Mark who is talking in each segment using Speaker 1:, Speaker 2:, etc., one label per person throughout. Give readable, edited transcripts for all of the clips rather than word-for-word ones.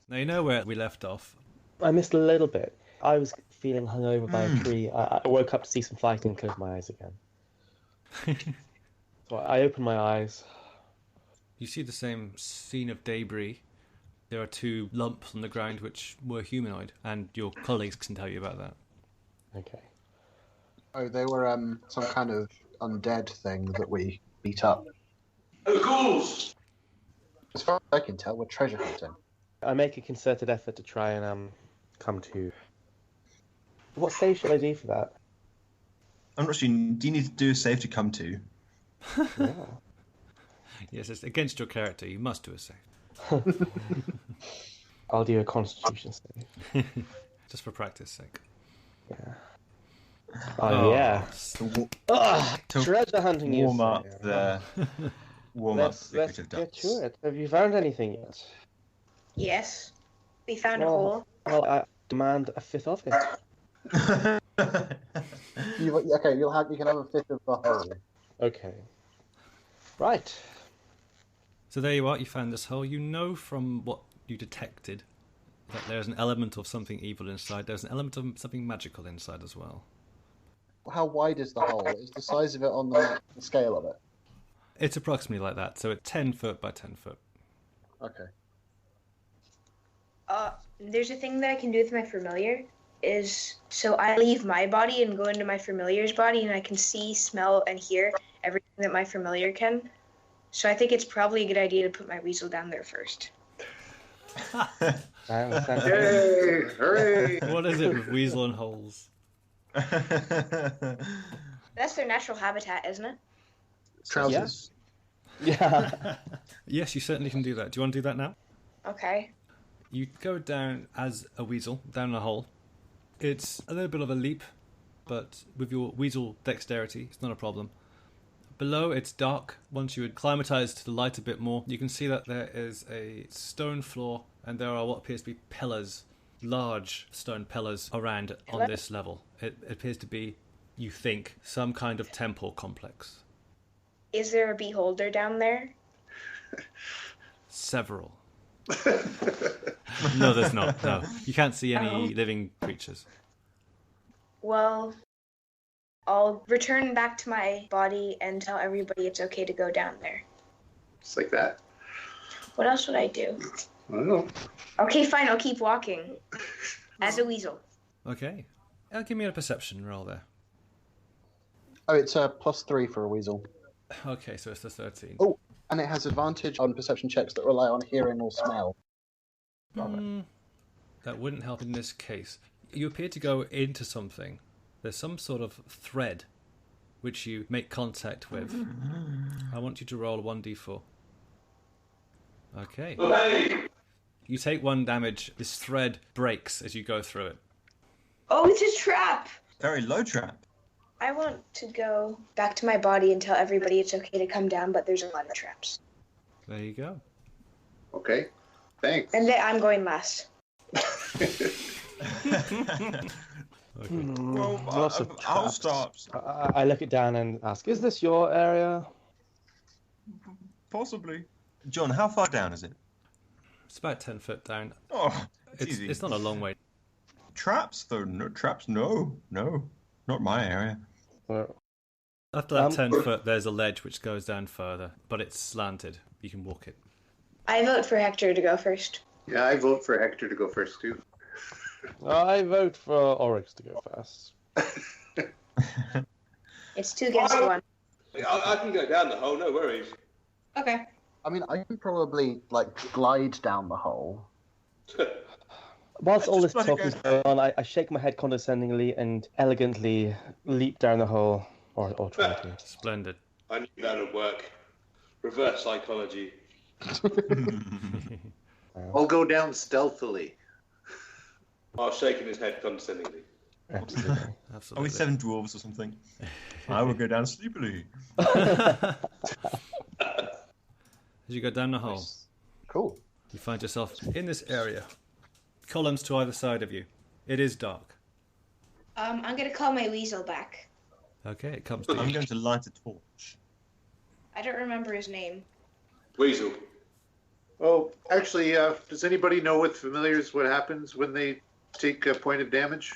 Speaker 1: Now you know where we left off.
Speaker 2: I missed a little bit. I was feeling hungover by a tree. I woke up to see some fighting and closed my eyes again. So I opened my eyes.
Speaker 1: You see the same scene of debris. There are 2 lumps on the ground which were humanoid, and your colleagues can tell you about that.
Speaker 2: Okay.
Speaker 3: Oh, they were some kind of undead thing that we beat up.
Speaker 4: Oh, ghouls!
Speaker 3: As far as I can tell, we're treasure hunting.
Speaker 2: I make a concerted effort to try and come to. What save should I do for that?
Speaker 5: I'm not sure. Do you need to do a save to come to?
Speaker 2: Yeah.
Speaker 1: Yes, it's against your character. You must do a save.
Speaker 2: I'll do a Constitution save.
Speaker 1: Just for practice sake.
Speaker 2: Yeah. Oh yeah. Treasure hunting.
Speaker 5: Warm up the. Warm up
Speaker 2: Let's
Speaker 5: the
Speaker 2: get to it. Have you found anything yet?
Speaker 6: Yes. We found a hole.
Speaker 2: Well, I demand a fifth of it.
Speaker 3: You can have a fifth of the whole.
Speaker 2: Okay. Right.
Speaker 1: So there you are. You found this hole. You know from what you detected that there's an element of something evil inside. There's an element of something magical inside as well.
Speaker 3: How wide is the hole? Is the size of it on the scale of it?
Speaker 1: It's approximately like that. So it's 10 foot by 10 foot.
Speaker 3: Okay.
Speaker 6: There's a thing that I can do with my familiar. So I leave my body and go into my familiar's body, and I can see, smell, and hear everything that my familiar can. So I think it's probably a good idea to put my weasel down there first.
Speaker 4: Yay! Hooray!
Speaker 1: What is it with weasel and holes?
Speaker 6: That's their natural habitat, isn't it?
Speaker 3: Trousers.
Speaker 2: Yeah.
Speaker 1: Yes, you certainly can do that. Do you want to do that now?
Speaker 6: Okay.
Speaker 1: You go down as a weasel, down a hole. It's a little bit of a leap, but with your weasel dexterity, it's not a problem. Below, it's dark. Once you acclimatise to the light a bit more, you can see that there is a stone floor, and there are what appears to be pillars, large stone pillars around on this level. It appears to be, you think, some kind of temple complex.
Speaker 6: Is there a beholder down there?
Speaker 1: Several. No, there's not. No. You can't see any living creatures.
Speaker 6: Well, I'll return back to my body and tell everybody it's okay to go down there.
Speaker 4: Just like that.
Speaker 6: What else would I do?
Speaker 4: I don't know.
Speaker 6: Okay, fine, I'll keep walking. As a weasel.
Speaker 1: Okay. Give me a perception roll there.
Speaker 3: Oh, it's a +3 for a weasel.
Speaker 1: Okay, so it's the 13.
Speaker 3: Oh, and it has advantage on perception checks that rely on hearing or smell.
Speaker 1: That wouldn't help in this case. You appear to go into something. There's some sort of thread which you make contact with. I want you to roll a 1d4. Okay.
Speaker 4: Hey!
Speaker 1: You take 1 damage. This thread breaks as you go through it.
Speaker 6: Oh, it's a trap!
Speaker 5: Very low trap.
Speaker 6: I want to go back to my body and tell everybody it's okay to come down, but there's a lot of traps.
Speaker 1: There you go.
Speaker 4: Okay. Thanks.
Speaker 6: And then I'm going last.
Speaker 1: Okay.
Speaker 5: Well,
Speaker 2: Lots of
Speaker 5: I'll
Speaker 2: traps.
Speaker 5: start.
Speaker 2: I look it down and ask, is this your area?
Speaker 5: Possibly. John, how far down is it?
Speaker 1: It's about 10 foot down.
Speaker 5: Oh, it's easy.
Speaker 1: It's not a long way.
Speaker 5: Traps, though. No traps. No. Not my area.
Speaker 1: After that 10 foot, there's a ledge which goes down further, but it's slanted. You can walk it.
Speaker 6: I vote for Hector to go first.
Speaker 4: Yeah, I vote for Hector to go first, too.
Speaker 2: I vote for Oryx to go first.
Speaker 6: It's 2 against 1.
Speaker 4: I can go down the hole, no worries.
Speaker 6: Okay.
Speaker 3: I mean, I can probably, glide down the hole.
Speaker 2: Whilst all this
Speaker 5: Just let it
Speaker 2: talking is
Speaker 5: go.
Speaker 2: going on, I shake my head condescendingly and elegantly leap down the hole, or try to.
Speaker 1: Splendid.
Speaker 4: I knew that would work. Reverse psychology. I'll go down stealthily. While shaking his head condescendingly.
Speaker 2: Absolutely.
Speaker 1: Absolutely.
Speaker 5: Are we 7 dwarves or something? I will go down sleepily.
Speaker 1: As you go down the hole,
Speaker 3: Cool.
Speaker 1: you find yourself in this area. Columns to either side of you. It is dark.
Speaker 6: I'm going to call my weasel back.
Speaker 1: Okay, it comes to
Speaker 5: I'm
Speaker 1: you.
Speaker 5: going to light a torch.
Speaker 6: I don't remember his name.
Speaker 4: Weasel. Oh, actually, does anybody know with familiars what happens when they take a point of damage?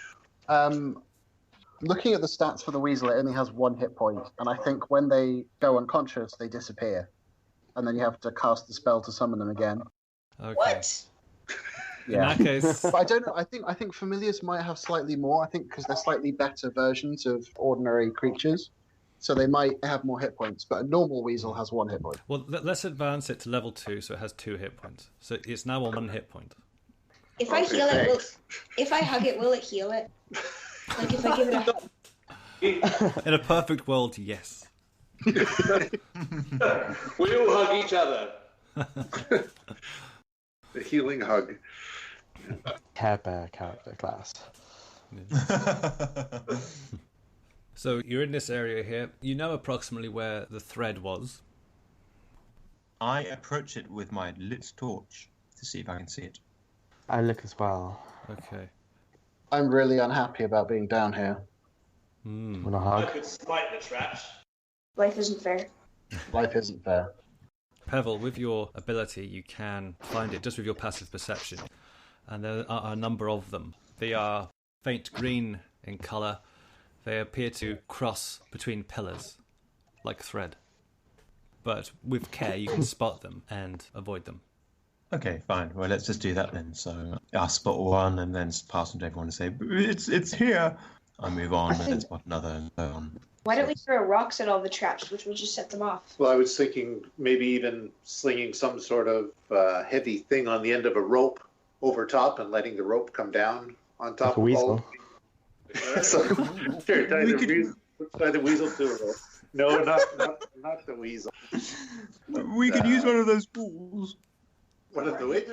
Speaker 3: Looking at the stats for the weasel, it only has 1 hit point, and I think when they go unconscious, they disappear, and then you have to cast the spell to summon them again.
Speaker 1: Okay.
Speaker 6: What?
Speaker 1: In that case,
Speaker 3: But I don't know. I think familiars might have slightly more. I think because they're slightly better versions of ordinary creatures, so they might have more hit points. But a normal weasel has 1 hit point.
Speaker 1: well, let's advance it to level 2, so it has 2 hit points. So it's now on 1 hit point.
Speaker 6: If I heal it, if I hug it, will it heal it? Like if I give it a hug.
Speaker 1: In a perfect world, yes.
Speaker 4: We all hug each other. The healing hug.
Speaker 2: Care Bear character class.
Speaker 1: So you're in this area here. You know approximately where the thread was.
Speaker 5: I approach it with my lit torch to see if I can see it.
Speaker 2: I look as well.
Speaker 1: Okay.
Speaker 3: I'm really unhappy about being down here.
Speaker 2: Want a
Speaker 4: I
Speaker 2: hug?
Speaker 4: could smite the traps.
Speaker 6: Life isn't fair.
Speaker 3: Life isn't fair.
Speaker 1: Pevel, with your ability, you can find it just with your passive perception. And there are a number of them. They are faint green in colour. They appear to cross between pillars, like thread. But with care, you can spot them and avoid them.
Speaker 5: Okay, fine. Well, let's just do that then. So I spot one and then pass on to everyone and say, it's here. I move on and then spot another and so on.
Speaker 6: Why don't we throw rocks at all the traps, which will just set them off?
Speaker 4: Well, I was thinking maybe even slinging some sort of heavy thing on the end of a rope over top and letting the rope come down on top
Speaker 2: Like a
Speaker 4: of
Speaker 2: weasel.
Speaker 4: So, sure, tie the weasel to a rope. No, not the weasel.
Speaker 5: We could use one of those ghouls.
Speaker 4: One of the which?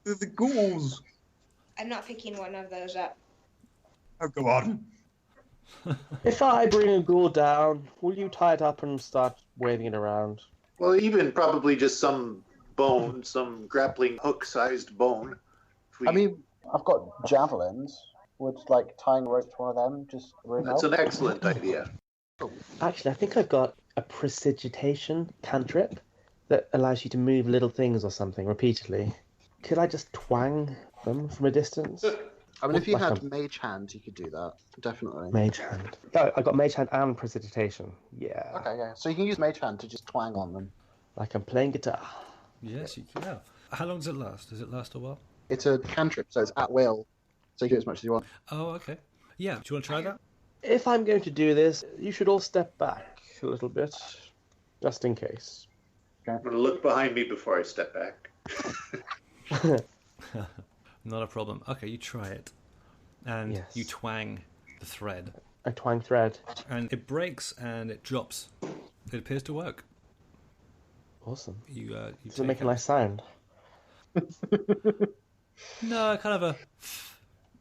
Speaker 5: The ghouls.
Speaker 6: I'm not picking one of those up.
Speaker 5: Oh, go on.
Speaker 2: If I bring a ghoul down, will you tie it up and start waving it around?
Speaker 4: Well, even probably just some bone, some grappling hook-sized bone.
Speaker 3: I mean, I've got javelins. Would tying rope to one of them just really
Speaker 4: That's
Speaker 3: help?
Speaker 4: an excellent idea.
Speaker 2: Actually, I think I've got a prestidigitation cantrip that allows you to move little things or something repeatedly. Could I just twang them from a distance?
Speaker 3: I mean, if you
Speaker 2: Like
Speaker 3: had
Speaker 2: a-
Speaker 3: mage hand, you could do that. Definitely.
Speaker 2: Mage hand. No, I got mage hand and prestidigitation. Yeah.
Speaker 3: Okay, yeah. So you can use mage hand to just twang on them.
Speaker 2: Like I'm playing guitar.
Speaker 1: Yes, you can. How long does it last? Does it last a while?
Speaker 3: It's a cantrip, so it's at will. So you can do as much as you want.
Speaker 1: Oh, okay. Yeah, do you want to try that?
Speaker 2: If I'm going to do this, you should all step back a little bit, just in case.
Speaker 4: I'm going to look behind me before I step back.
Speaker 1: Not a problem. Okay, you try it. And
Speaker 2: Yes.
Speaker 1: you twang the thread.
Speaker 2: I twang thread.
Speaker 1: And it breaks and it drops. It appears to work.
Speaker 2: Awesome.
Speaker 1: You
Speaker 2: Does it
Speaker 1: take
Speaker 2: make a
Speaker 1: it.
Speaker 2: nice sound?
Speaker 1: No, kind of a...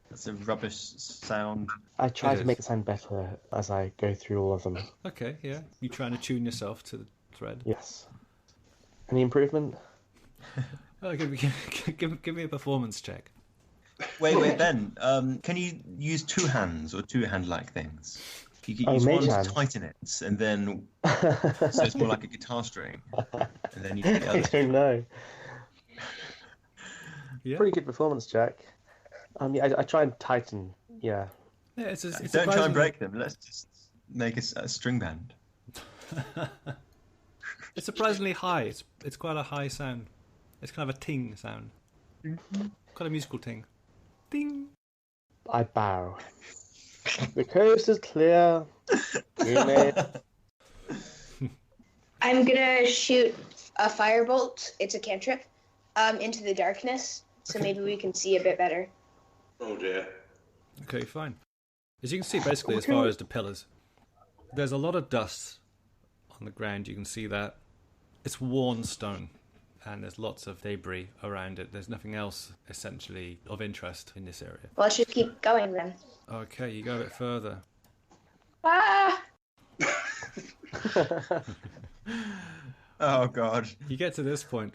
Speaker 5: That's a rubbish sound.
Speaker 2: I try
Speaker 1: It
Speaker 2: to
Speaker 1: is.
Speaker 2: make it sound better as I go through all of them.
Speaker 1: Okay, yeah. You trying to tune yourself to the thread.
Speaker 2: Yes. Any improvement?
Speaker 1: Oh, give me a performance check.
Speaker 5: Wait, Ben. Can you use two hands or two-hand-like things? You can
Speaker 2: Oh,
Speaker 5: use
Speaker 2: mage
Speaker 5: one to
Speaker 2: hand.
Speaker 5: tighten it, and then so it's more like a guitar string, and then you do the
Speaker 2: I
Speaker 5: other.
Speaker 2: don't know.
Speaker 1: Yeah.
Speaker 2: Pretty good performance check. Yeah, I try and tighten. Yeah.
Speaker 1: Yeah, it's
Speaker 5: Don't try and
Speaker 1: surprisingly-
Speaker 5: break them. Let's just make a string band.
Speaker 1: It's surprisingly high. It's quite a high sound. It's kind of a ting sound. Quite a musical ting. Ding.
Speaker 2: I bow. The coast is clear. We may...
Speaker 6: I'm gonna shoot a firebolt. It's a cantrip. Into the darkness, so maybe we can see a bit better.
Speaker 4: Oh dear.
Speaker 1: Okay, fine. As you can see, basically, as far as the pillars, there's a lot of dust on the ground. You can see that. It's worn stone, and there's lots of debris around it. There's nothing else, essentially, of interest in this area.
Speaker 6: Well, let's just keep going then.
Speaker 1: Okay, you go a bit further.
Speaker 6: Ah!
Speaker 5: Oh God.
Speaker 1: You get to this point.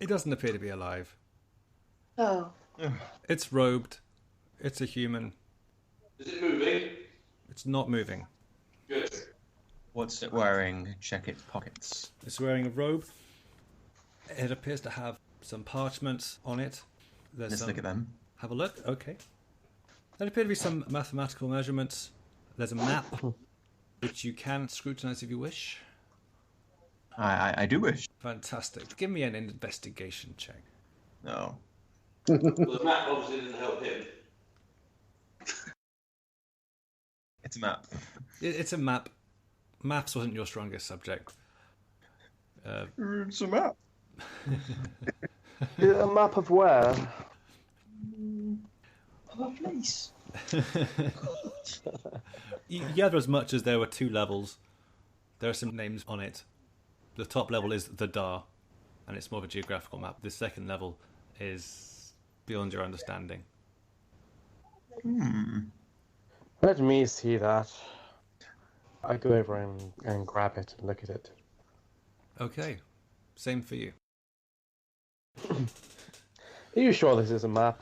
Speaker 1: It doesn't appear to be alive.
Speaker 6: Oh.
Speaker 1: It's robed. It's a human.
Speaker 4: Is it moving?
Speaker 1: It's not moving.
Speaker 4: Good.
Speaker 5: What's it wearing? Check its pockets.
Speaker 1: It's wearing a robe. It appears to have some parchments on it.
Speaker 5: Let's look at them.
Speaker 1: Have a look. Okay. There appear to be some mathematical measurements. There's a map, which you can scrutinize if you wish.
Speaker 5: I do wish.
Speaker 1: Fantastic. Give me an investigation check.
Speaker 5: No.
Speaker 7: Well, the map obviously didn't help him.
Speaker 5: It's a map.
Speaker 1: It's a map. Maths wasn't your strongest subject.
Speaker 5: It's a map.
Speaker 2: A map of where?
Speaker 8: Of a place.
Speaker 1: You gather as much as there were 2 levels. There are some names on it. The top level is the Dar, and it's more of a geographical map. The second level is beyond your understanding.
Speaker 2: Let me see that. I go over and grab it and look at it.
Speaker 1: Okay. Same for you.
Speaker 2: Are you sure this is a map?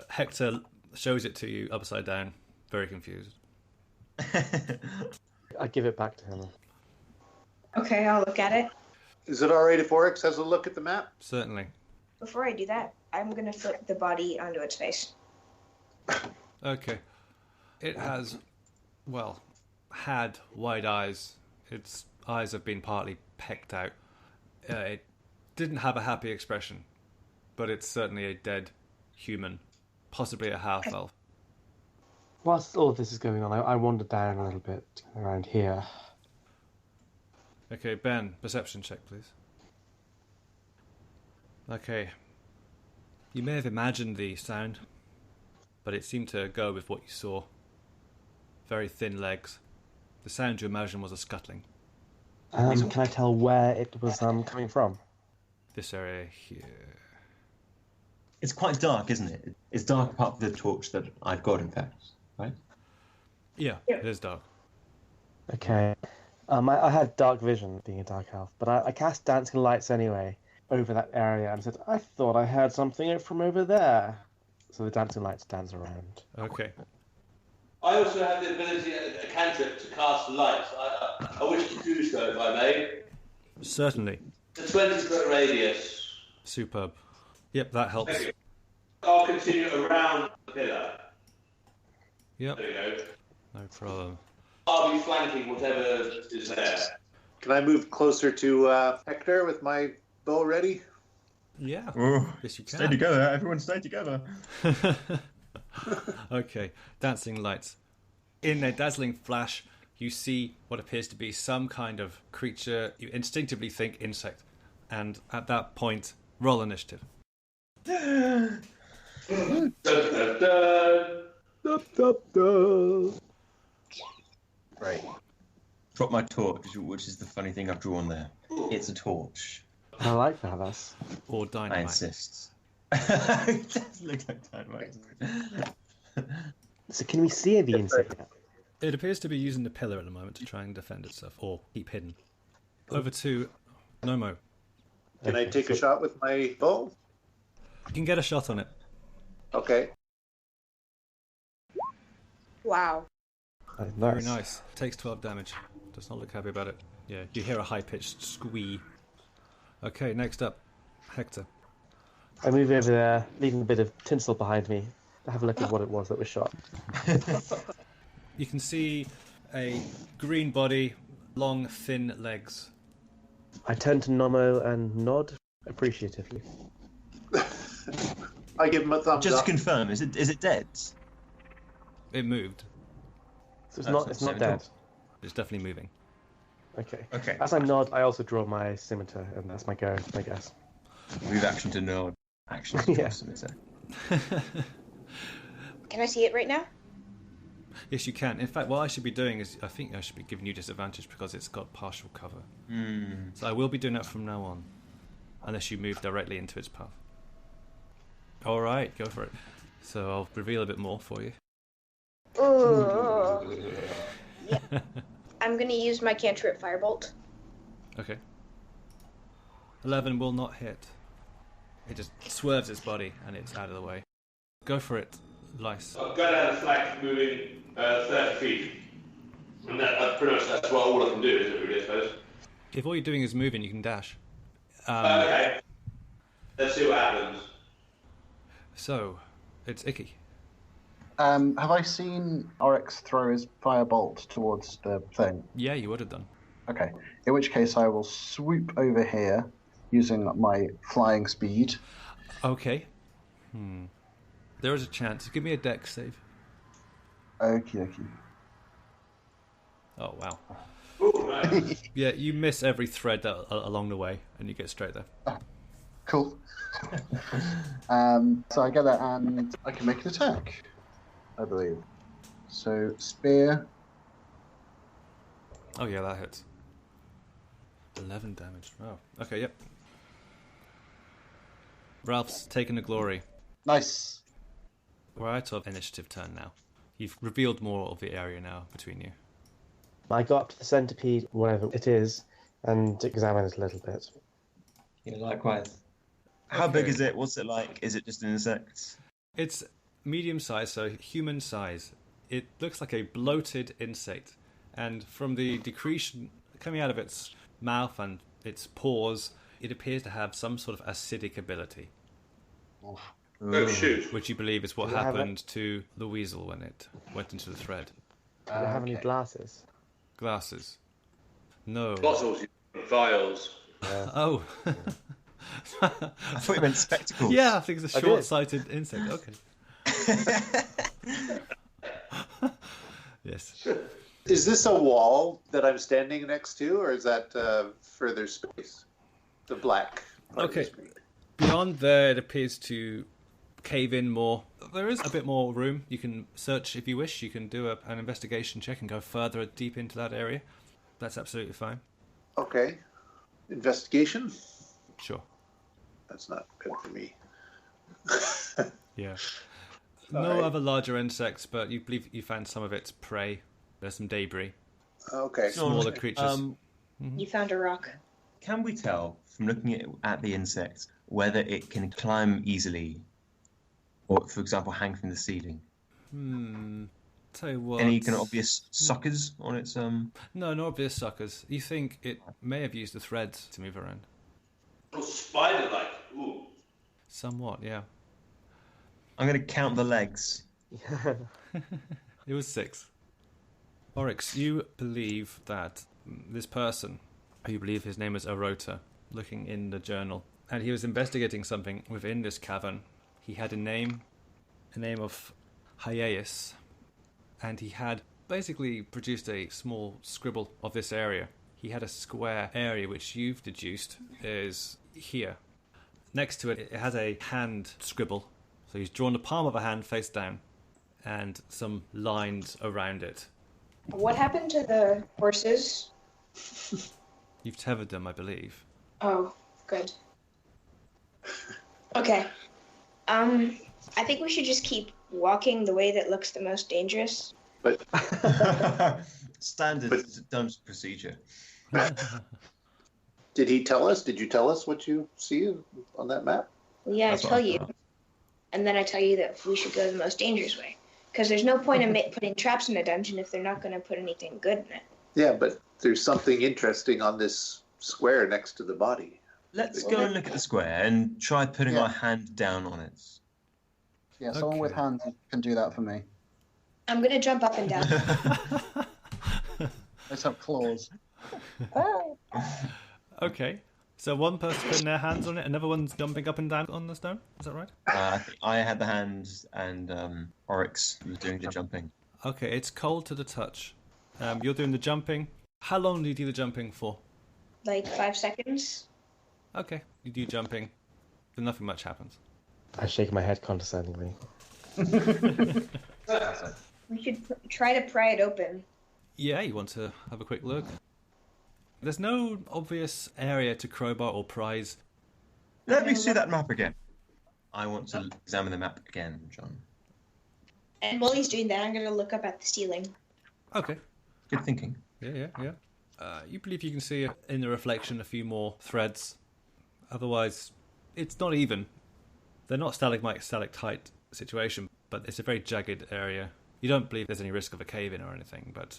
Speaker 1: Hector shows it to you upside down, very confused.
Speaker 2: I give it back to him.
Speaker 6: Okay, I'll look at it.
Speaker 4: Is it all right if Oryx has a look at the map?
Speaker 1: Certainly.
Speaker 6: Before I do that, I'm gonna flip the body onto its face.
Speaker 1: Okay. It has, well, had wide eyes. Its eyes have been partly pecked out. It didn't have a happy expression, but it's certainly a dead human, possibly a half-elf.
Speaker 2: Whilst all of this is going on, I wander down a little bit around here.
Speaker 1: Okay, Ben, perception check, please. Okay. You may have imagined the sound, but it seemed to go with what you saw. Very thin legs. The sound you imagined was a scuttling.
Speaker 2: Can I tell where it was coming from?
Speaker 1: This area here.
Speaker 5: It's quite dark, isn't it? It's dark apart from the torch that I've got, in fact, right?
Speaker 1: Yeah, it is dark.
Speaker 2: Okay. I had dark vision, being a dark elf, but I cast dancing lights anyway over that area and said, I thought I heard something from over there. So the dancing lights dance around.
Speaker 1: Okay.
Speaker 7: I also have the ability, a cantrip, to cast light. I wish to do so, if I may.
Speaker 1: Certainly.
Speaker 7: It's a 20-foot radius.
Speaker 1: Superb. Yep, that helps.
Speaker 7: Thank you. I'll continue around the pillar.
Speaker 1: Yep,
Speaker 7: There we go.
Speaker 1: no problem.
Speaker 7: I'll be flanking whatever is there.
Speaker 4: Can I move closer to Hector with my bow ready?
Speaker 1: Yeah,
Speaker 5: Oh,
Speaker 1: yes you can.
Speaker 5: stay together. Everyone stay together.
Speaker 1: Okay, dancing lights. In a dazzling flash, you see what appears to be some kind of creature. You instinctively think insect. And at that point, roll initiative.
Speaker 7: Dun, dun, dun.
Speaker 5: Right. Drop my torch, which is the funny thing I've drawn there. It's a torch.
Speaker 2: I like that. That's
Speaker 1: Or
Speaker 5: I
Speaker 1: dynamite.
Speaker 5: insist. It does look like dynamite.
Speaker 2: So can we see the insect yet?
Speaker 1: It appears to be using the pillar at the moment to try and defend itself, or keep hidden. Over to Nomo.
Speaker 4: Can I take a shot with my bow?
Speaker 1: You can get a shot on it.
Speaker 4: Okay.
Speaker 6: Wow.
Speaker 1: Very nice. Takes 12 damage. Does not look happy about it. Yeah, you hear a high-pitched squee. Okay, next up, Hector.
Speaker 2: I move over there, leaving a bit of tinsel behind me to have a look at what it was that was shot.
Speaker 1: You can see a green body, long, thin legs.
Speaker 2: I turn to Nomo and nod appreciatively.
Speaker 4: I give him a thumbs
Speaker 5: Just to
Speaker 4: up.
Speaker 5: confirm, is it dead?
Speaker 1: It moved.
Speaker 2: So
Speaker 5: That's
Speaker 2: it's
Speaker 5: not
Speaker 2: not
Speaker 5: so
Speaker 2: dead.
Speaker 1: It's definitely moving.
Speaker 2: Okay.
Speaker 5: Okay.
Speaker 2: As I nod, I also draw my scimitar, and that's my go, I guess.
Speaker 5: Move action to nod. Action to
Speaker 2: Yeah.
Speaker 5: draw scimitar.
Speaker 6: Can I see it right now?
Speaker 1: Yes, you can. In fact, what I should be doing is, I think I should be giving you disadvantage because it's got partial cover. So I will be doing that from now on, unless you move directly into its path. All right, go for it. So I'll reveal a bit more for you.
Speaker 6: Yeah. I'm gonna use my cantrip firebolt.
Speaker 1: Okay. 11 will not hit. It just swerves its body and it's out of the way. Go for it, Lice.
Speaker 7: I'll go down the flank, moving 30 feet. And pretty much that's what all I can do, isn't it, really, I suppose?
Speaker 1: If all you're doing is moving, you can dash.
Speaker 7: Okay. Let's see what happens.
Speaker 1: So, it's Icky.
Speaker 3: Have I seen Oryx throw his firebolt towards the thing?
Speaker 1: Yeah, you would have done.
Speaker 3: Okay. In which case, I will swoop over here using my flying speed.
Speaker 1: Okay. There is a chance. Give me a dex save.
Speaker 3: Okie dokie.
Speaker 1: Oh, wow.
Speaker 7: Ooh, nice.
Speaker 1: Yeah, you miss every thread along the way, and you get straight there.
Speaker 3: Cool. So I get that, and I can make an attack, I believe. So spear.
Speaker 1: Oh, yeah, that hits. 11 damage. Oh, okay, yep. Ralph's taken the glory.
Speaker 3: Nice.
Speaker 1: We're out of initiative turn now. You've revealed more of the area now between you.
Speaker 2: I go up to the centipede, whatever it is, and examine it a little bit.
Speaker 5: Yeah, likewise. How big is it? What's it like? Is it just an insect?
Speaker 1: It's medium size, so human size. It looks like a bloated insect, and from the decretion coming out of its mouth and its paws, it appears to have some sort of acidic ability,
Speaker 7: Oh, shoot.
Speaker 1: which you believe is what
Speaker 2: Does it have
Speaker 1: happened to the weasel when it went into the thread.
Speaker 2: Do you have any
Speaker 3: Okay.
Speaker 2: glasses?
Speaker 1: Glasses. No.
Speaker 7: Bottles, vials.
Speaker 1: Oh.
Speaker 5: I thought you meant spectacles.
Speaker 1: Yeah, I think it's a
Speaker 2: I did.
Speaker 1: short-sighted insect. Okay. Yes.
Speaker 4: Is this a wall that I'm standing next to, or is that further space? The black part of the
Speaker 1: Okay.
Speaker 4: screen.
Speaker 1: Beyond there, it appears to cave in more. There is a bit more room. You can search if you wish. You can do an investigation check and go further deep into that area. That's absolutely fine.
Speaker 4: Okay. Investigation?
Speaker 1: Sure.
Speaker 4: That's not good for me.
Speaker 1: Yeah. No
Speaker 4: Alright.
Speaker 1: other larger insects, but you believe you found some of its prey. There's some debris.
Speaker 4: Okay.
Speaker 1: Smaller creatures.
Speaker 6: You found a rock.
Speaker 5: Can we tell from looking at the insect whether it can climb easily, or, for example, hang from the ceiling?
Speaker 1: Tell you what.
Speaker 5: Any kind of obvious suckers on its
Speaker 1: No, no obvious suckers. You think it may have used the threads to move around?
Speaker 7: Oh, spider-like. Ooh.
Speaker 1: Somewhat, yeah.
Speaker 5: I'm going to count the legs.
Speaker 1: It was 6. Oryx, you believe that this person, who you believe his name is Arota, looking in the journal, and he was investigating something within this cavern. He had a name of Hyäus, and he had basically produced a small scribble of this area. He had a square area which you've deduced is here. Next to it, it has a hand scribble. So he's drawn the palm of a hand face down and some lines around it.
Speaker 6: What happened to the horses?
Speaker 1: You've tethered them, I believe.
Speaker 6: Oh, good. Okay. I think we should just keep walking the way that looks the most dangerous.
Speaker 4: But
Speaker 5: Standard terms of procedure.
Speaker 4: did he tell us? Did you tell us what you see on that map?
Speaker 6: Well, yeah,
Speaker 5: That's
Speaker 6: I
Speaker 5: what
Speaker 6: tell
Speaker 5: I
Speaker 6: you.
Speaker 5: thought.
Speaker 6: And then I tell you that we should go the most dangerous way. Because there's no point in putting traps in a dungeon if they're not going to put anything good in it.
Speaker 4: Yeah, but there's something interesting on this square next to the body.
Speaker 5: Let's go and look at the square and try putting
Speaker 3: Yeah.
Speaker 5: our hand down on it.
Speaker 3: Yeah, someone with
Speaker 1: Okay.
Speaker 3: hands can do that for me.
Speaker 6: I'm going to jump up and down.
Speaker 3: Let's have claws.
Speaker 1: Okay. So one person putting their hands on it, another one's jumping up and down on the stone? Is that right?
Speaker 5: I think I had the hands, and Oryx was doing the jumping.
Speaker 1: Okay, it's cold to the touch. You're doing the jumping. How long do you do the jumping for?
Speaker 6: Like 5 seconds.
Speaker 1: Okay, you do jumping. Then nothing much happens.
Speaker 2: I shake my head condescendingly.
Speaker 6: We should try to pry it open.
Speaker 1: Yeah, you want to have a quick look. There's no obvious area to crowbar or prise.
Speaker 5: Let me see that map again. I want to examine the map again, John.
Speaker 6: And while he's doing that, I'm going to look up at the ceiling.
Speaker 1: Okay.
Speaker 5: Good thinking.
Speaker 1: Yeah. You believe you can see in the reflection a few more threads. Otherwise, it's not even. They're not stalagmite, stalactite situation, but it's a very jagged area. You don't believe there's any risk of a cave-in or anything, but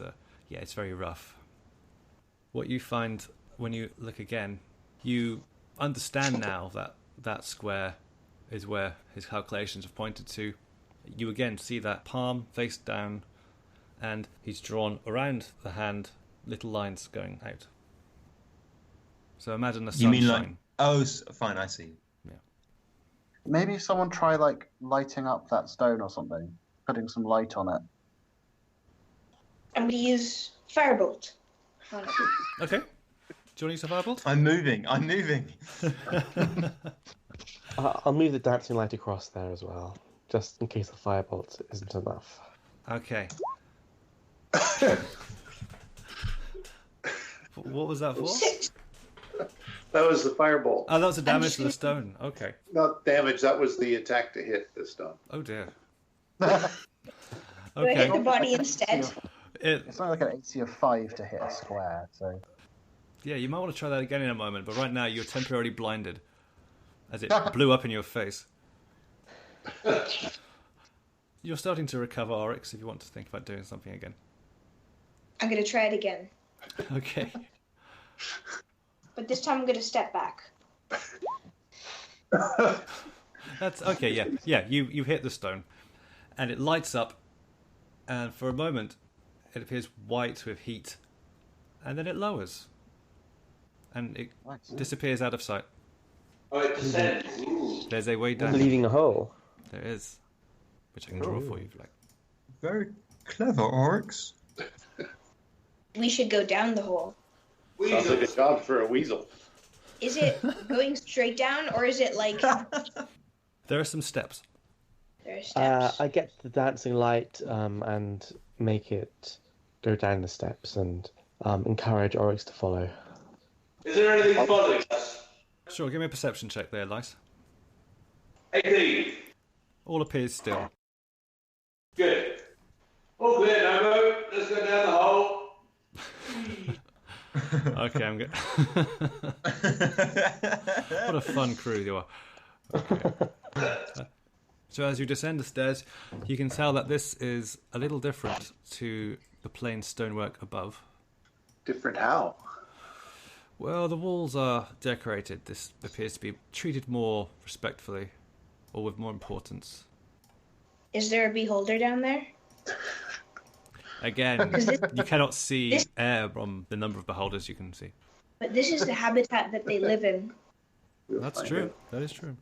Speaker 1: Yeah, it's very rough. What you find when you look again, you understand now that that square is where his calculations have pointed to. You again see that palm face down, and he's drawn around the hand little lines going out. So imagine the sunshine.
Speaker 5: You mean like... Oh, fine, I see.
Speaker 1: Yeah.
Speaker 3: Maybe if someone try like lighting up that stone or something, putting some light on it.
Speaker 6: I'm going to use Firebolt. on it.
Speaker 1: Okay. Do you want to use a firebolt?
Speaker 5: I'm moving.
Speaker 2: I'll move the dancing light across there as well, just in case the firebolt isn't enough.
Speaker 1: Okay. What was that for?
Speaker 4: That was the firebolt.
Speaker 1: Oh, that was the damage to the stone. Okay.
Speaker 4: Not damage, that was the attack to hit the stone.
Speaker 1: Oh dear.
Speaker 6: Do I hit
Speaker 1: Okay.
Speaker 6: the body instead?
Speaker 3: It's only like an AC of 5 to hit a square, so...
Speaker 1: Yeah, you might want to try that again in a moment, but right now you're temporarily blinded as it blew up in your face. You're starting to recover, Oryx, if you want to think about doing something again.
Speaker 6: I'm going to try it again.
Speaker 1: Okay.
Speaker 6: But this time I'm going to step back.
Speaker 1: That's okay, yeah. Yeah, you hit the stone and it lights up, and for a moment it appears white with heat, and then it lowers and it disappears out of sight.
Speaker 7: Oh, it descends. Ooh.
Speaker 1: There's a way down.
Speaker 2: Leaving a hole.
Speaker 1: There is, which I can draw for you if you like.
Speaker 5: Very clever, Oryx.
Speaker 6: We should go down the hole.
Speaker 4: Sounds like a job for a weasel.
Speaker 6: Is it going straight down, or is it like...
Speaker 1: There are some steps.
Speaker 6: There are steps?
Speaker 2: I get the dancing light and make it go down the steps and encourage Oryx to follow.
Speaker 7: Is there anything following us?
Speaker 1: Sure, give me a perception check there, Lice.
Speaker 7: 18.
Speaker 1: All appears still.
Speaker 7: Good. All clear, Nomo. Let's go down the hole.
Speaker 1: Okay, I'm good. What a fun crew you are. Okay. So as you descend the stairs, you can tell that this is a little different to the plain stonework above.
Speaker 4: Different how?
Speaker 1: Well, the walls are decorated. This appears to be treated more respectfully, or with more importance.
Speaker 6: Is there a beholder down there?
Speaker 1: Again, you cannot see air from the number of beholders you can see.
Speaker 6: But this is the habitat that they live in.
Speaker 1: That's true. That is true.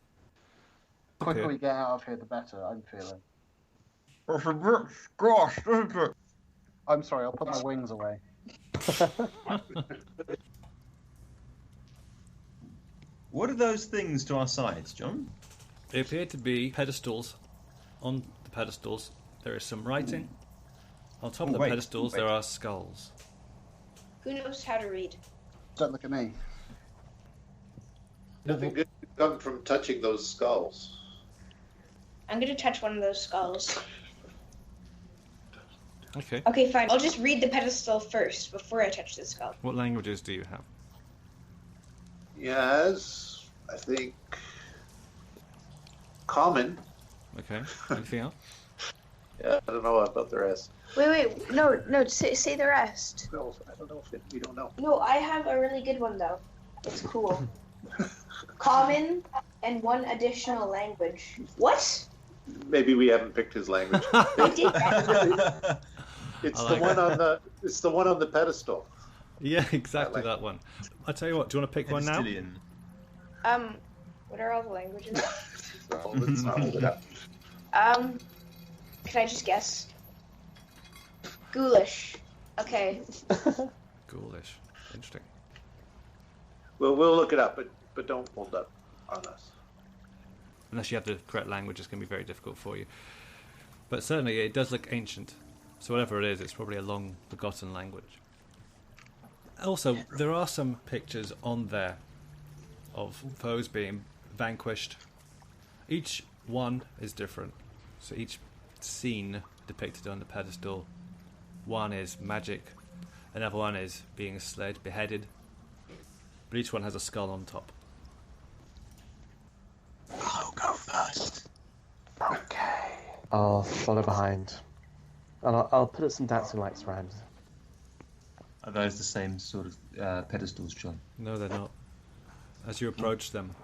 Speaker 3: The quicker
Speaker 1: Okay.
Speaker 3: we get out of here, the better, I'm feeling.
Speaker 5: It's a bit squashed, isn't it?
Speaker 3: I'm sorry, I'll put my wings away.
Speaker 5: What are those things to our sides, John?
Speaker 1: They appear to be pedestals. On the pedestals, there is some writing. On top of the pedestals, there are skulls.
Speaker 6: Who knows how to read?
Speaker 3: Don't look at me.
Speaker 4: Nothing good could come from touching those skulls.
Speaker 6: I'm going to touch one of those skulls.
Speaker 1: Okay.
Speaker 6: Okay, fine. I'll just read the pedestal first before I touch the skull.
Speaker 1: What languages do you have?
Speaker 4: Yes, I think common.
Speaker 1: Okay. Anything else?
Speaker 4: Yeah, I don't know about the rest.
Speaker 6: Wait, no, say the rest.
Speaker 4: No, I don't know if we don't know.
Speaker 6: No, I have a really good one, though. It's cool. Common and one additional language. What?
Speaker 4: Maybe we haven't picked his language.
Speaker 6: I did that.
Speaker 4: It's
Speaker 1: I
Speaker 4: the
Speaker 1: like
Speaker 4: one
Speaker 1: that.
Speaker 4: on the. It's the one on the pedestal.
Speaker 1: Yeah, exactly
Speaker 4: I like
Speaker 1: that one. I'll tell you what, do you want to pick one now?
Speaker 5: Pedestilian.
Speaker 6: What are all the languages?
Speaker 4: So let's not hold it up.
Speaker 6: Can I just guess? Ghoulish. Okay.
Speaker 1: Ghoulish. Interesting.
Speaker 4: We'll look it up, but don't hold up on us.
Speaker 1: Unless you have the correct language, it's going to be very difficult for you. But certainly, it does look ancient. So whatever it is, it's probably a long forgotten language. Also, there are some pictures on there of foes being vanquished. Each one is different. So each scene depicted on the pedestal, one is magic, another one is being slayed, beheaded, but each one has a skull on top.
Speaker 5: I'll go first.
Speaker 2: Okay. I'll follow behind. And I'll put some dancing lights around.
Speaker 5: Are those the same sort of pedestals, John?
Speaker 1: No, they're not. As you approach them,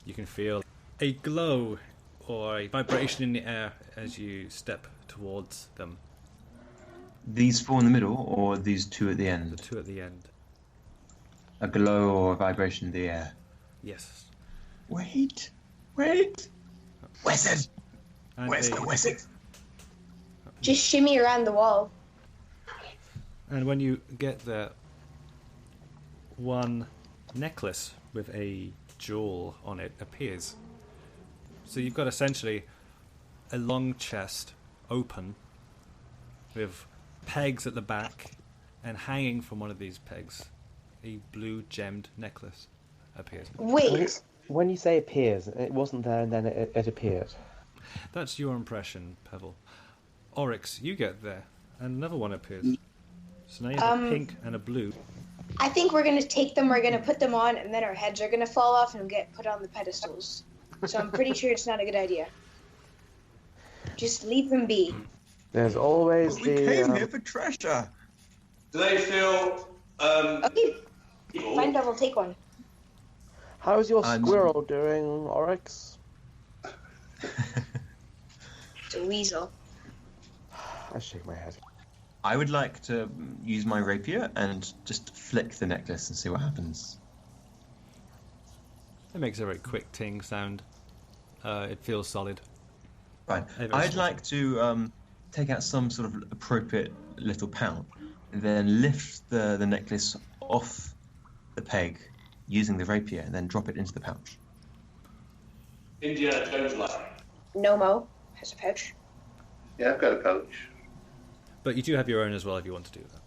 Speaker 1: you can feel a glow or a vibration in the air as you step towards them.
Speaker 5: These four in the middle, or these two at the
Speaker 1: The
Speaker 5: end?
Speaker 1: two at the end.
Speaker 5: A glow or a vibration in the air?
Speaker 1: Yes.
Speaker 5: Wait! Where's it?
Speaker 1: And
Speaker 5: Where's the wizard?
Speaker 6: Just shimmy around the wall.
Speaker 1: And when you get there, one necklace with a jewel on it appears. So you've got essentially a long chest open with pegs at the back, and hanging from one of these pegs, a blue gemmed necklace appears.
Speaker 6: Wait.
Speaker 2: When you say appears, it wasn't there and then it appeared.
Speaker 1: That's your impression, Pebble. Oryx, you get there, and another one appears. So now you have a pink and a blue.
Speaker 6: I think we're going to take them, we're going to put them on, and then our heads are going to fall off and get put on the pedestals. So I'm pretty sure it's not a good idea. Just leave them be.
Speaker 2: There's always
Speaker 5: But we came here for treasure.
Speaker 7: Do they feel
Speaker 6: Okay,
Speaker 7: evil?
Speaker 6: fine, Devil, take one.
Speaker 2: How's your
Speaker 5: I'm-
Speaker 2: squirrel doing, Oryx?
Speaker 6: It's a weasel.
Speaker 2: I shake my head.
Speaker 5: I would like to use my rapier and just flick the necklace and see what happens.
Speaker 1: It makes a very quick ting sound. It feels solid.
Speaker 5: Fine.
Speaker 1: Very
Speaker 5: I'd
Speaker 1: small.
Speaker 5: like to take out some sort of appropriate little pouch and then lift the necklace off the peg using the rapier and then drop it into the pouch.
Speaker 7: Indiana Jones like?
Speaker 6: Nomo has a pouch.
Speaker 4: Yeah, I've got a pouch.
Speaker 1: But you do have your own as well if you want to do that.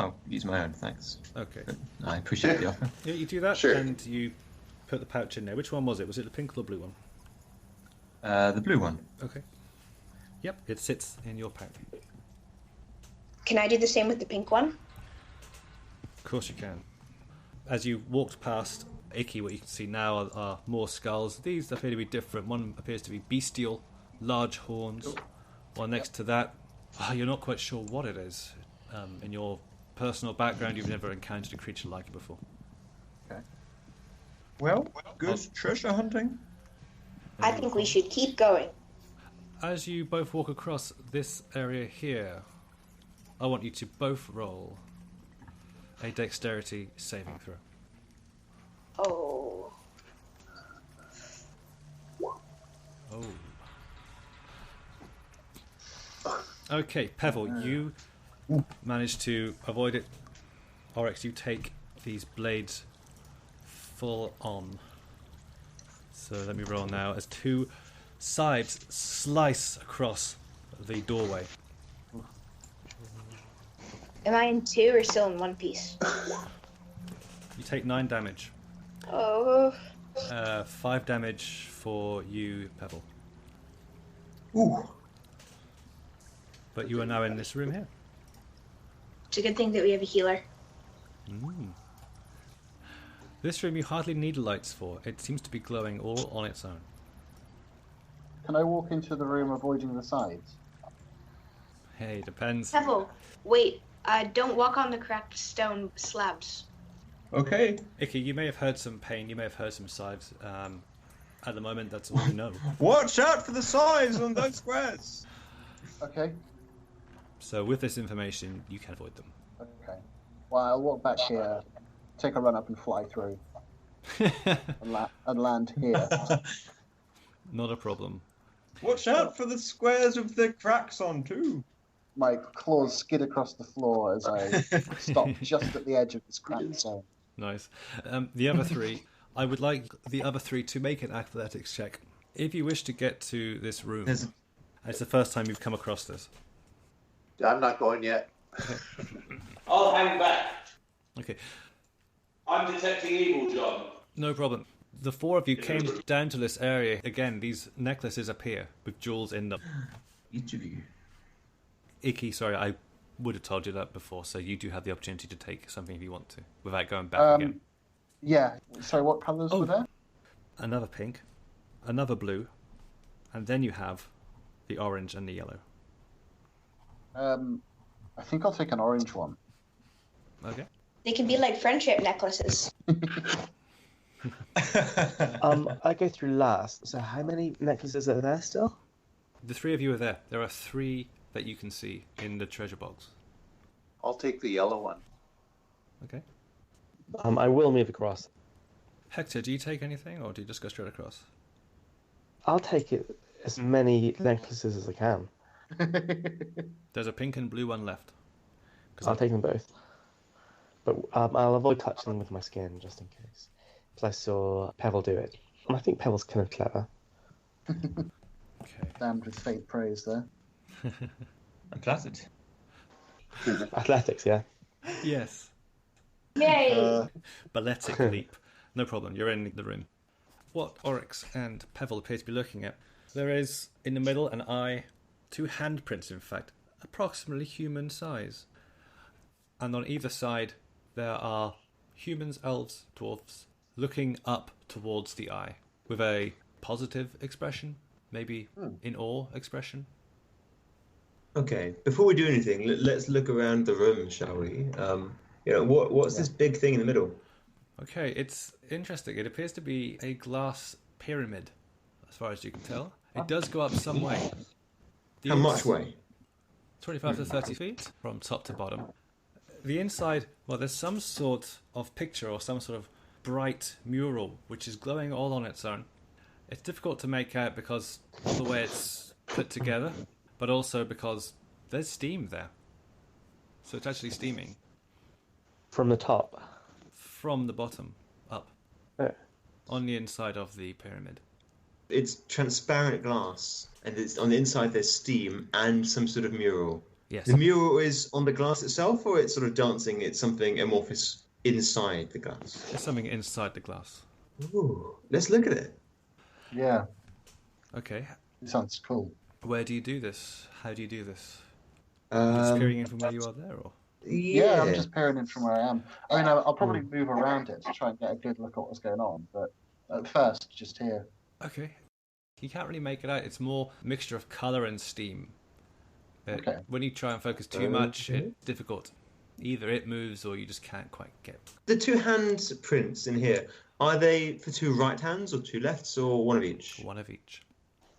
Speaker 5: Oh, use my own, thanks.
Speaker 1: Okay.
Speaker 5: I appreciate the offer.
Speaker 1: Yeah, you do that,
Speaker 4: Sure.
Speaker 1: and you put the pouch in there. Which one was it? Was it the pink or the blue one?
Speaker 5: The blue one.
Speaker 1: Okay. Yep, it sits in your pouch.
Speaker 6: Can I do the same with the pink one?
Speaker 1: Of course you can. As you walked past Icky, what you can see now are more skulls. These appear to be different. One appears to be bestial, large horns. While next to that, you're not quite sure what it is. In your personal background, you've never encountered a creature like it before.
Speaker 5: Well, good treasure hunting.
Speaker 6: I think we should keep going.
Speaker 1: As you both walk across this area here, I want you to both roll a dexterity saving throw.
Speaker 6: Oh.
Speaker 1: Oh. Okay, Pebble, you managed to avoid it. Oryx, you take these blades full on. So let me roll now as two sides slice across the doorway.
Speaker 6: Am I in two or still in one piece?
Speaker 1: You take 9 damage.
Speaker 6: Oh.
Speaker 1: 5 damage for you, Pebble.
Speaker 5: Ooh.
Speaker 1: But you are now in this room here.
Speaker 6: It's a good thing that we have a healer.
Speaker 1: This room you hardly need lights for. It seems to be glowing all on its own.
Speaker 3: Can I walk into the room avoiding the sides?
Speaker 1: Hey, depends.
Speaker 6: Devil, wait. Don't walk on the cracked stone slabs.
Speaker 5: Okay.
Speaker 1: Icky, you may have heard some pain, you may have heard some sides. At the moment, that's all you know.
Speaker 5: Watch out for the size on those squares.
Speaker 3: Okay.
Speaker 1: So with this information, you can avoid them.
Speaker 3: Okay. Well, I'll walk back here, take a run up and fly through, and land here.
Speaker 1: Not a problem.
Speaker 5: Watch out for the squares with the cracks on too.
Speaker 3: My claws skid across the floor as I stop just at the edge of this cracked zone.
Speaker 1: Nice. The other three, I would like the other three to make an athletics check. If you wish to get to this room,
Speaker 5: There's-
Speaker 1: it's the first time you've come across this.
Speaker 4: I'm not going yet.
Speaker 7: I'll hang back.
Speaker 1: Okay,
Speaker 7: I'm detecting evil, John.
Speaker 1: no problem. The four of you came down to this area. Again, these necklaces appear with jewels in them.
Speaker 5: Each of you.
Speaker 1: Icky, sorry, I would have told you that before, so you do have the opportunity to take something if you want to, without going back again.
Speaker 3: Yeah. Sorry, what colours
Speaker 1: Oh.
Speaker 3: were there?
Speaker 1: Another pink, another blue, and then you have the orange and the yellow.
Speaker 3: I think I'll take an orange one.
Speaker 1: Okay.
Speaker 6: They can be like friendship necklaces.
Speaker 2: I go through last. So how many necklaces are there still?
Speaker 1: The three of you are there. There are 3 that you can see in the treasure box.
Speaker 4: I'll take the yellow one.
Speaker 1: Okay.
Speaker 2: I will move across.
Speaker 1: Hector, do you take anything, or do you just go straight across?
Speaker 2: I'll take as many necklaces as I can.
Speaker 1: There's a pink and blue one left.
Speaker 2: I'll take them both. But I'll avoid touching them with my skin, just in case. Because I saw Pebble do it. And I think Pebble's kind of clever.
Speaker 1: Okay.
Speaker 3: Damned with fate praise there.
Speaker 5: I'm flattered.
Speaker 2: Athletics, yeah.
Speaker 1: Yes.
Speaker 6: Yay!
Speaker 1: Balletic leap. No problem, you're in the room. What Oryx and Pebble appear to be looking at, there is, in the middle, an eye, 2 handprints, in fact, approximately human size. And on either side, there are humans, elves, dwarfs, looking up towards the eye with a positive expression, maybe in awe expression.
Speaker 5: Okay, before we do anything, let's look around the room, shall we? What's this big thing in the middle?
Speaker 1: Okay, it's interesting. It appears to be a glass pyramid, as far as you can tell. It does go up some way.
Speaker 5: How much way?
Speaker 1: 25 to 30 feet from top to bottom. The inside, well, there's some sort of picture or some sort of bright mural which is glowing all on its own. It's difficult to make out because of the way it's put together, but also because there's steam there. So it's actually steaming.
Speaker 2: From the top.
Speaker 1: From the bottom up.
Speaker 2: Oh.
Speaker 1: On the inside of the pyramid.
Speaker 5: It's transparent glass, and it's on the inside there's steam and some sort of mural.
Speaker 1: Yes.
Speaker 5: The mural is on the glass itself, or it's sort of dancing? It's something amorphous inside the glass.
Speaker 1: There's something inside the glass.
Speaker 5: Ooh, let's look at it.
Speaker 3: Yeah,
Speaker 1: Okay.
Speaker 3: it sounds cool.
Speaker 1: Where do you do this? How do you do this? Just peering in from where you are there, or?
Speaker 3: Yeah, I'm just peering in from where I am. I mean, I'll probably move around it to try and get a good look at what's going on, but at first, just here.
Speaker 1: Okay. You can't really make it out. It's more mixture of colour and steam.
Speaker 3: Okay.
Speaker 1: When you try and focus too much, it's difficult. Either it moves or you just can't quite get.
Speaker 5: The 2 hand prints in here, are they for 2 right hands or 2 lefts or one of each?
Speaker 1: One of each.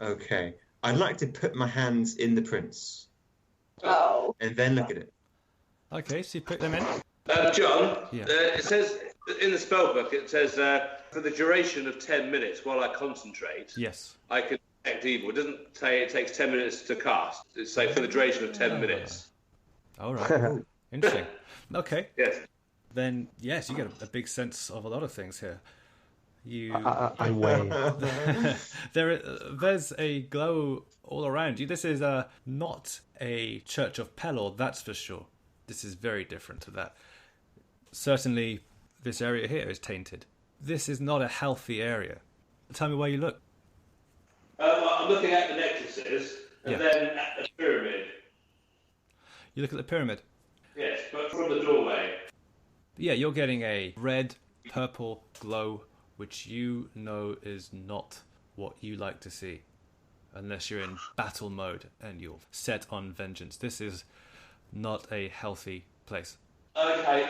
Speaker 5: Okay. I'd like to put my hands in the prints
Speaker 6: Oh.
Speaker 5: and then look at it.
Speaker 1: Okay, so you put them in.
Speaker 7: John,
Speaker 1: Yeah.
Speaker 7: it says in the spell book, it says for the duration of 10 minutes while I concentrate,
Speaker 1: Yes.
Speaker 7: I can detect evil. It doesn't say it takes 10 minutes to cast. It's say for the duration of 10 minutes.
Speaker 1: All right. Interesting. Okay.
Speaker 7: Yes.
Speaker 1: Then, yes, you get a big sense of a lot of things here. You
Speaker 2: I wave.
Speaker 1: There's a glow all around you. This is not a church of Pelor, that's for sure. This is very different to that. Certainly, this area here is tainted. This is not a healthy area. Tell me where you look.
Speaker 7: I'm looking at the necklaces and
Speaker 1: Yeah.
Speaker 7: then at the pyramid.
Speaker 1: You look at the pyramid.
Speaker 7: Yes, but from the doorway.
Speaker 1: Yeah, you're getting a red, purple glow, which you know is not what you like to see. Unless you're in battle mode and you're set on vengeance. This is not a healthy place.
Speaker 7: Okay.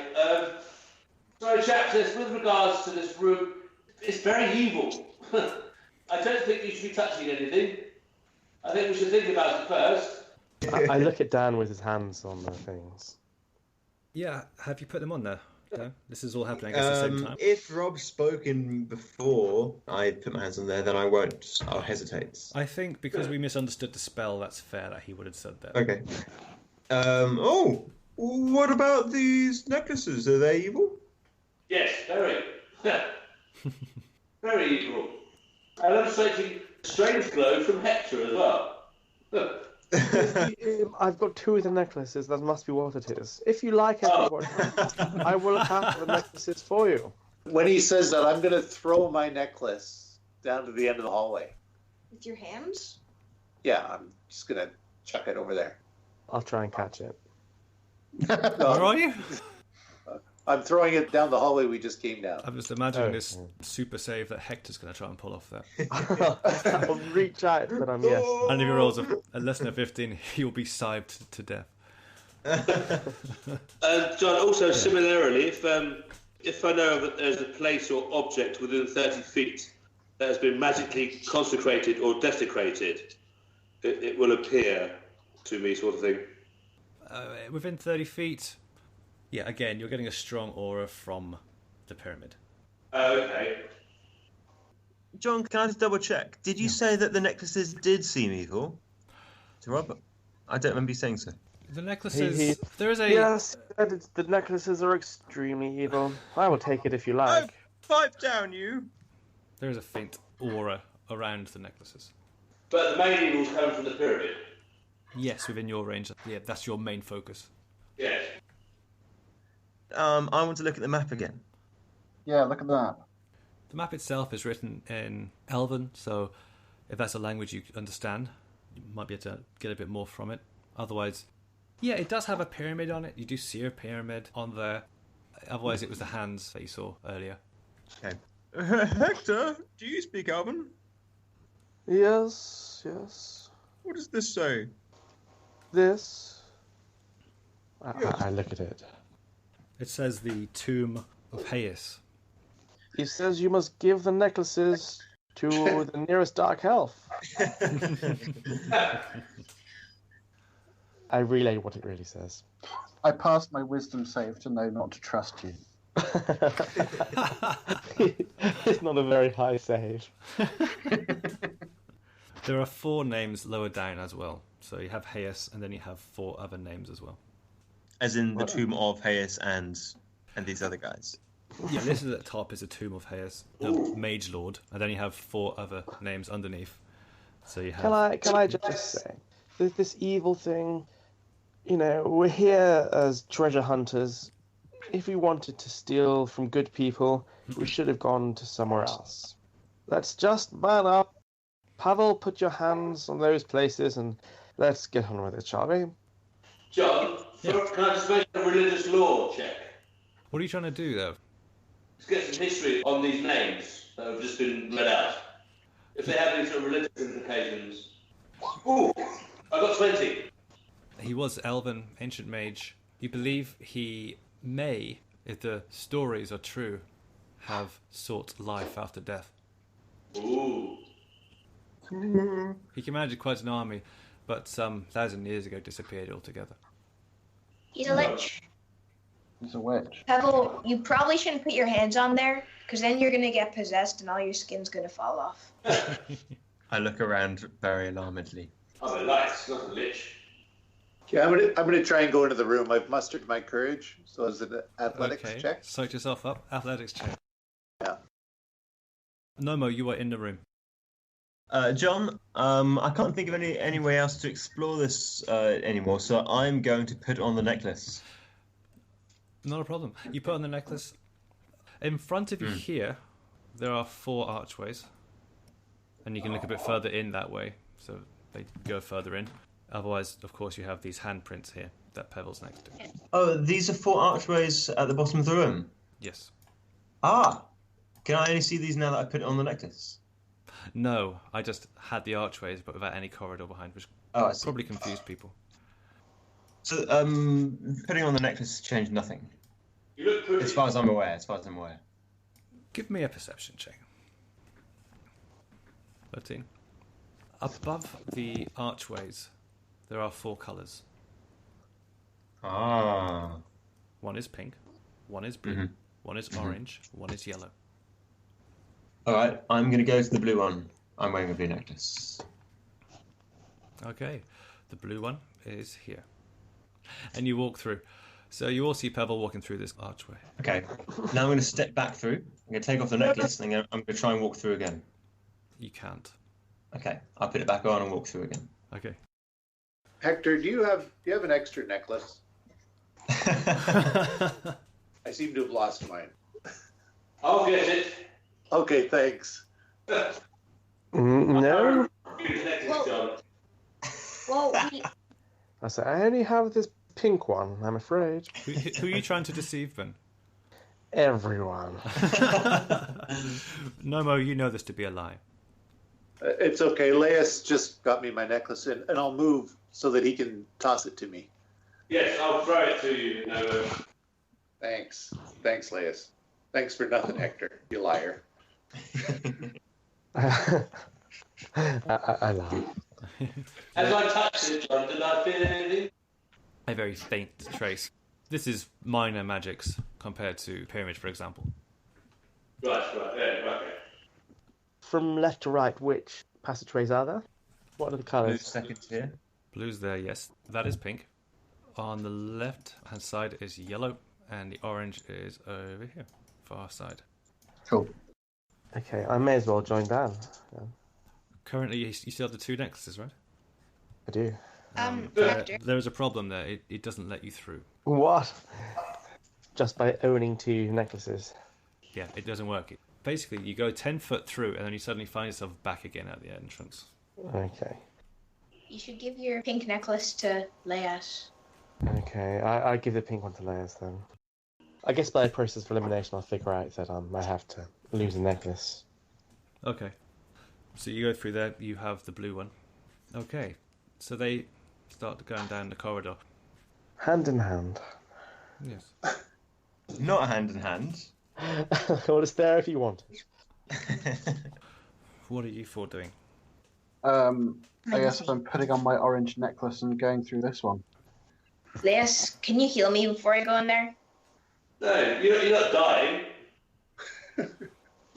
Speaker 7: Sorry, chaps. With regards to this room, it's very evil. I don't think you should be touching anything. I think we should think about it first.
Speaker 2: I look at Dan with his hands on the things.
Speaker 1: Yeah, have you put them on there? No? This is all happening at the same time.
Speaker 5: If Rob's spoken before I put my hands on there, then I won't. I'll hesitate.
Speaker 1: I think because we misunderstood the spell, that's fair that he would have said that.
Speaker 5: Okay. What about these necklaces? Are they evil?
Speaker 7: Yes, very. Very evil. And I'm searching strange glow from Hector as well.
Speaker 2: I've got 2 of the necklaces. That must be what it is. If you like everyone, I will look after the necklaces for you.
Speaker 4: When he says that, I'm going to throw my necklace down to the end of the hallway.
Speaker 6: With your hands?
Speaker 4: Yeah, I'm just going to chuck it over there.
Speaker 2: I'll try and catch it.
Speaker 1: Where are you?
Speaker 4: I'm throwing it down the hallway we just came down.
Speaker 1: I'm just imagining this super save that Hector's going to try and pull off there.
Speaker 2: I'll reach out, but yes.
Speaker 1: And if he rolls a less than a 15, he'll be sibed to death.
Speaker 7: And John, also similarly, if I know that there's a place or object within 30 feet that has been magically consecrated or desecrated, it will appear to me, sort of thing.
Speaker 1: Within 30 feet, yeah, again, you're getting a strong aura from the pyramid.
Speaker 7: Okay.
Speaker 5: John, can I just double check? Did you say that the necklaces did seem evil to Robert? I don't remember you saying so.
Speaker 1: The necklaces. There is a.
Speaker 2: Yes, the necklaces are extremely evil. I will take it if you like.
Speaker 5: Pipe down, you!
Speaker 1: There is a faint aura around the necklaces.
Speaker 7: But the main evil's coming from the pyramid.
Speaker 1: Yes, within your range. Yeah, that's your main focus.
Speaker 7: Yes.
Speaker 5: I want to look at the map again.
Speaker 3: Yeah, look at that.
Speaker 1: The map itself is written in Elven, so if that's a language you understand, you might be able to get a bit more from it. Otherwise, yeah, it does have a pyramid on it. You do see a pyramid on there. Otherwise, it was the hands that you saw earlier.
Speaker 5: Okay. Hector, do you speak Elven?
Speaker 2: Yes.
Speaker 5: What does this say?
Speaker 2: This. I look at it.
Speaker 1: It says the Tomb of Haius.
Speaker 2: It says you must give the necklaces to the nearest dark elf. I relay what it really says.
Speaker 3: I passed my wisdom save to know not to trust you.
Speaker 2: It's not a very high save.
Speaker 1: There are 4 names lower down as well. So you have Haius, and then you have 4 other names as well.
Speaker 5: As in the tomb of Haius and these other guys.
Speaker 1: Yeah, this is at the top is a Tomb of Haius, the Mage Lord, and then you have 4 other names underneath. So you have.
Speaker 2: Can I just say, this evil thing, we're here as treasure hunters. If we wanted to steal from good people, we should have gone to somewhere else. Let's just man up. Pavel, put your hands on those places and let's get on with it, shall we?
Speaker 7: John, can I just make a religious law check?
Speaker 1: What are you trying to do, though?
Speaker 7: Let's get some history on these names that have just been read out. If they have any sort of religious implications. Ooh, I got 20.
Speaker 1: He was Elven, ancient mage. You believe he may, if the stories are true, have sought life after death.
Speaker 7: Ooh.
Speaker 1: He commanded quite an army, but some 1,000 years ago disappeared altogether.
Speaker 6: He's a lich.
Speaker 3: He's a witch.
Speaker 6: Pebble, you probably shouldn't put your hands on there, because then you're going to get possessed and all your skin's going to fall off.
Speaker 5: I look around very alarmedly.
Speaker 7: I'm a light, not a lich.
Speaker 4: Yeah, I'm gonna try and go into the room. I've mustered my courage, so it's an athletics check.
Speaker 1: Psych yourself up. Athletics check.
Speaker 4: Yeah.
Speaker 1: Nomo, you are in the room.
Speaker 5: John, I can't think of any way else to explore this anymore, so I'm going to put on the necklace.
Speaker 1: Not a problem. You put on the necklace. In front of you here, there are 4 archways. And you can look a bit further in that way, so they go further in. Otherwise, of course, you have these handprints here that Pebble's next to.
Speaker 5: Oh, these are 4 archways at the bottom of the room?
Speaker 1: Yes.
Speaker 5: Ah! Can I only see these now that I put it on the necklace?
Speaker 1: No, I just had the archways, but without any corridor behind, which
Speaker 5: I see.
Speaker 1: probably confused people.
Speaker 5: So, putting on the necklace changed nothing?
Speaker 7: You look pretty.
Speaker 5: As far as I'm aware.
Speaker 1: Give me a perception check. 13. Above the archways, there are 4 colours.
Speaker 5: Ah.
Speaker 1: One is pink, one is blue, one is orange, one is yellow.
Speaker 5: Alright, I'm going to go to the blue one. I'm wearing a blue necklace.
Speaker 1: Okay, the blue one is here. And you walk through. So you all see Pebble walking through this archway.
Speaker 5: Okay, now I'm going to step back through. I'm going to take off the necklace and I'm going to try and walk through again.
Speaker 1: You can't.
Speaker 5: Okay, I'll put it back on and walk through again.
Speaker 1: Okay.
Speaker 4: Hector, do you have an extra necklace? I seem to have lost mine.
Speaker 7: I'll get it.
Speaker 4: Okay, thanks.
Speaker 2: No.
Speaker 6: Well,
Speaker 2: I said, I only have this pink one, I'm afraid.
Speaker 1: Who are you trying to deceive then?
Speaker 2: Everyone.
Speaker 1: Nomo, you know this to be a lie.
Speaker 4: It's okay. Laius just got me my necklace, and I'll move so that he can toss it to me.
Speaker 7: Yes, I'll throw it to you. No,
Speaker 4: Thanks. Thanks, Laius. Thanks for nothing, Hector. You liar.
Speaker 2: I laugh.
Speaker 7: as I touched it, John, did I feel anything?
Speaker 1: A very faint trace. This is minor magics compared to pyramid, for example.
Speaker 7: Right, yeah, okay.
Speaker 2: From left to right, which passageways are there? What are the
Speaker 5: Blue
Speaker 2: colours?
Speaker 5: seconds here.
Speaker 1: Blue's there, yes. That is pink. On the left-hand side is yellow, and the orange is over here, far side.
Speaker 3: Cool.
Speaker 2: Okay, I may as well join Dan. Yeah,
Speaker 1: Currently, you still have the 2 necklaces, right?
Speaker 2: I do.
Speaker 6: Hector.
Speaker 1: There is a problem there. It doesn't let you through.
Speaker 2: What? Just by owning 2 necklaces.
Speaker 1: Yeah, it doesn't work. Basically, you go 10 foot through, and then you suddenly find yourself back again at the entrance.
Speaker 2: Okay.
Speaker 6: You should give your pink necklace to Laius.
Speaker 2: Okay, I give the pink one to Laius then. I guess by a process of elimination, I'll figure out that I have to lose a necklace.
Speaker 1: Okay. So you go through there, you have the blue one. Okay. So they start going down the corridor.
Speaker 2: Hand in hand.
Speaker 1: Yes.
Speaker 5: Not hand in hand.
Speaker 2: Well, it's there if you want it.
Speaker 1: What are you four doing?
Speaker 3: I guess I'm putting on my orange necklace and going through this one.
Speaker 6: Laius, can you heal me before I go in there?
Speaker 7: No, you're not dying.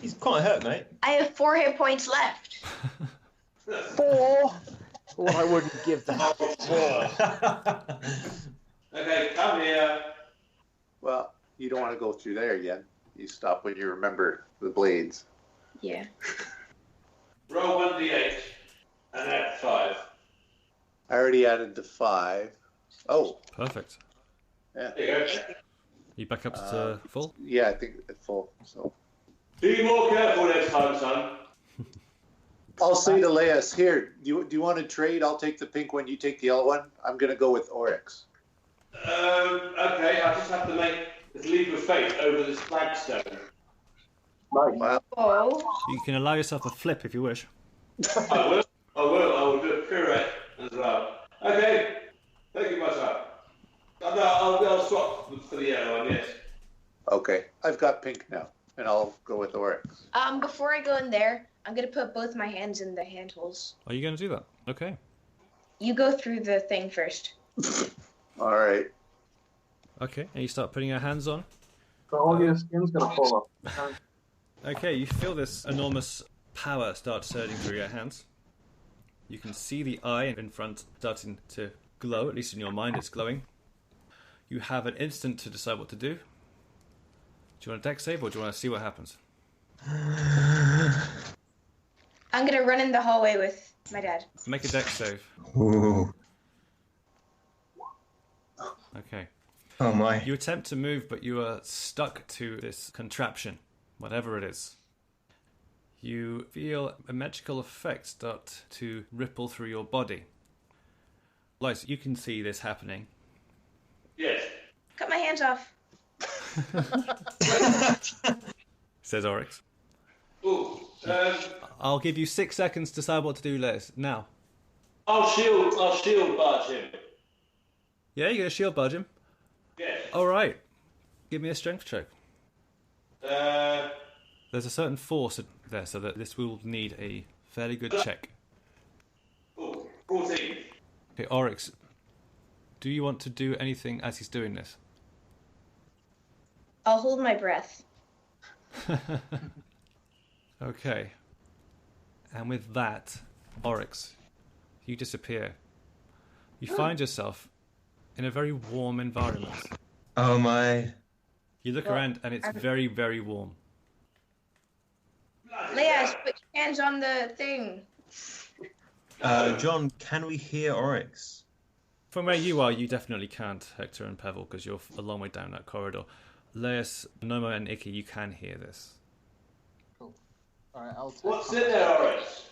Speaker 5: He's quite hurt, mate.
Speaker 6: I have 4 hit points left.
Speaker 2: 4? Well, I wouldn't give that 4.
Speaker 7: Okay, come here.
Speaker 4: Well, you don't want to go through there yet. You stop when you remember the blades.
Speaker 6: Yeah.
Speaker 7: Roll 1d8 and add 5.
Speaker 4: I already added the 5. Oh,
Speaker 1: Perfect.
Speaker 4: yeah.
Speaker 7: There you go.
Speaker 1: You back up to full?
Speaker 4: Yeah, I think it's full. So
Speaker 7: Be more careful next time, son.
Speaker 4: I'll say to Laius, here, do you want to trade? I'll take the pink one, you take the yellow one. I'm going to go with Oryx.
Speaker 7: Okay, I just have to make this leap of faith over this flagstone.
Speaker 4: Well,
Speaker 6: Oh.
Speaker 1: You can allow yourself a flip if you wish.
Speaker 7: I will do a pirouette as well. Okay, thank you, myself. I'll swap for the yellow one, yes.
Speaker 4: okay. I've got pink now, and I'll go with Oryx.
Speaker 6: Before I go in there, I'm gonna put both my hands in the handholds.
Speaker 1: Are you going to do that? Okay.
Speaker 6: You go through the thing first.
Speaker 4: All right.
Speaker 1: Okay, and you start putting your hands on.
Speaker 3: But all your skin's gonna fall off.
Speaker 1: Okay, you feel this enormous power start surging through your hands. You can see the eye in front starting to glow, at least in your mind it's glowing. You have an instant to decide what to do. Do you want a dex save or do you want to see what happens?
Speaker 6: I'm gonna run in the hallway with my dad.
Speaker 1: Make a dex save.
Speaker 5: Ooh.
Speaker 1: Okay.
Speaker 5: Oh my.
Speaker 1: You attempt to move, but you are stuck to this contraption, whatever it is. You feel a magical effect start to ripple through your body. Lights, you can see this happening.
Speaker 7: Yes.
Speaker 6: Cut my hands off.
Speaker 1: Says Oryx.
Speaker 7: Ooh,
Speaker 1: I'll give you 6 seconds to decide what to do, Les. Now.
Speaker 7: I'll shield barge him.
Speaker 1: Yeah, you're going to shield budge him?
Speaker 7: Yes.
Speaker 1: Alright. Give me a strength check.
Speaker 7: Uh,
Speaker 1: There's a certain force there, so that this will need a fairly good check.
Speaker 7: ooh, 14.
Speaker 1: Okay, Oryx, do you want to do anything as he's doing this?
Speaker 6: I'll hold my breath.
Speaker 1: Okay. And with that, Oryx, you disappear. You find yourself in a very warm environment.
Speaker 5: Oh my.
Speaker 1: You look around and it's very, very warm.
Speaker 6: Laius, put your hands on the thing.
Speaker 5: John, can we hear Oryx?
Speaker 1: From where you are, you definitely can't, Hector and Pavel, because you're a long way down that corridor. Laius, Noma, and Icky, you can hear this.
Speaker 3: Cool. All right, I'll take
Speaker 7: What's in there, Oryx?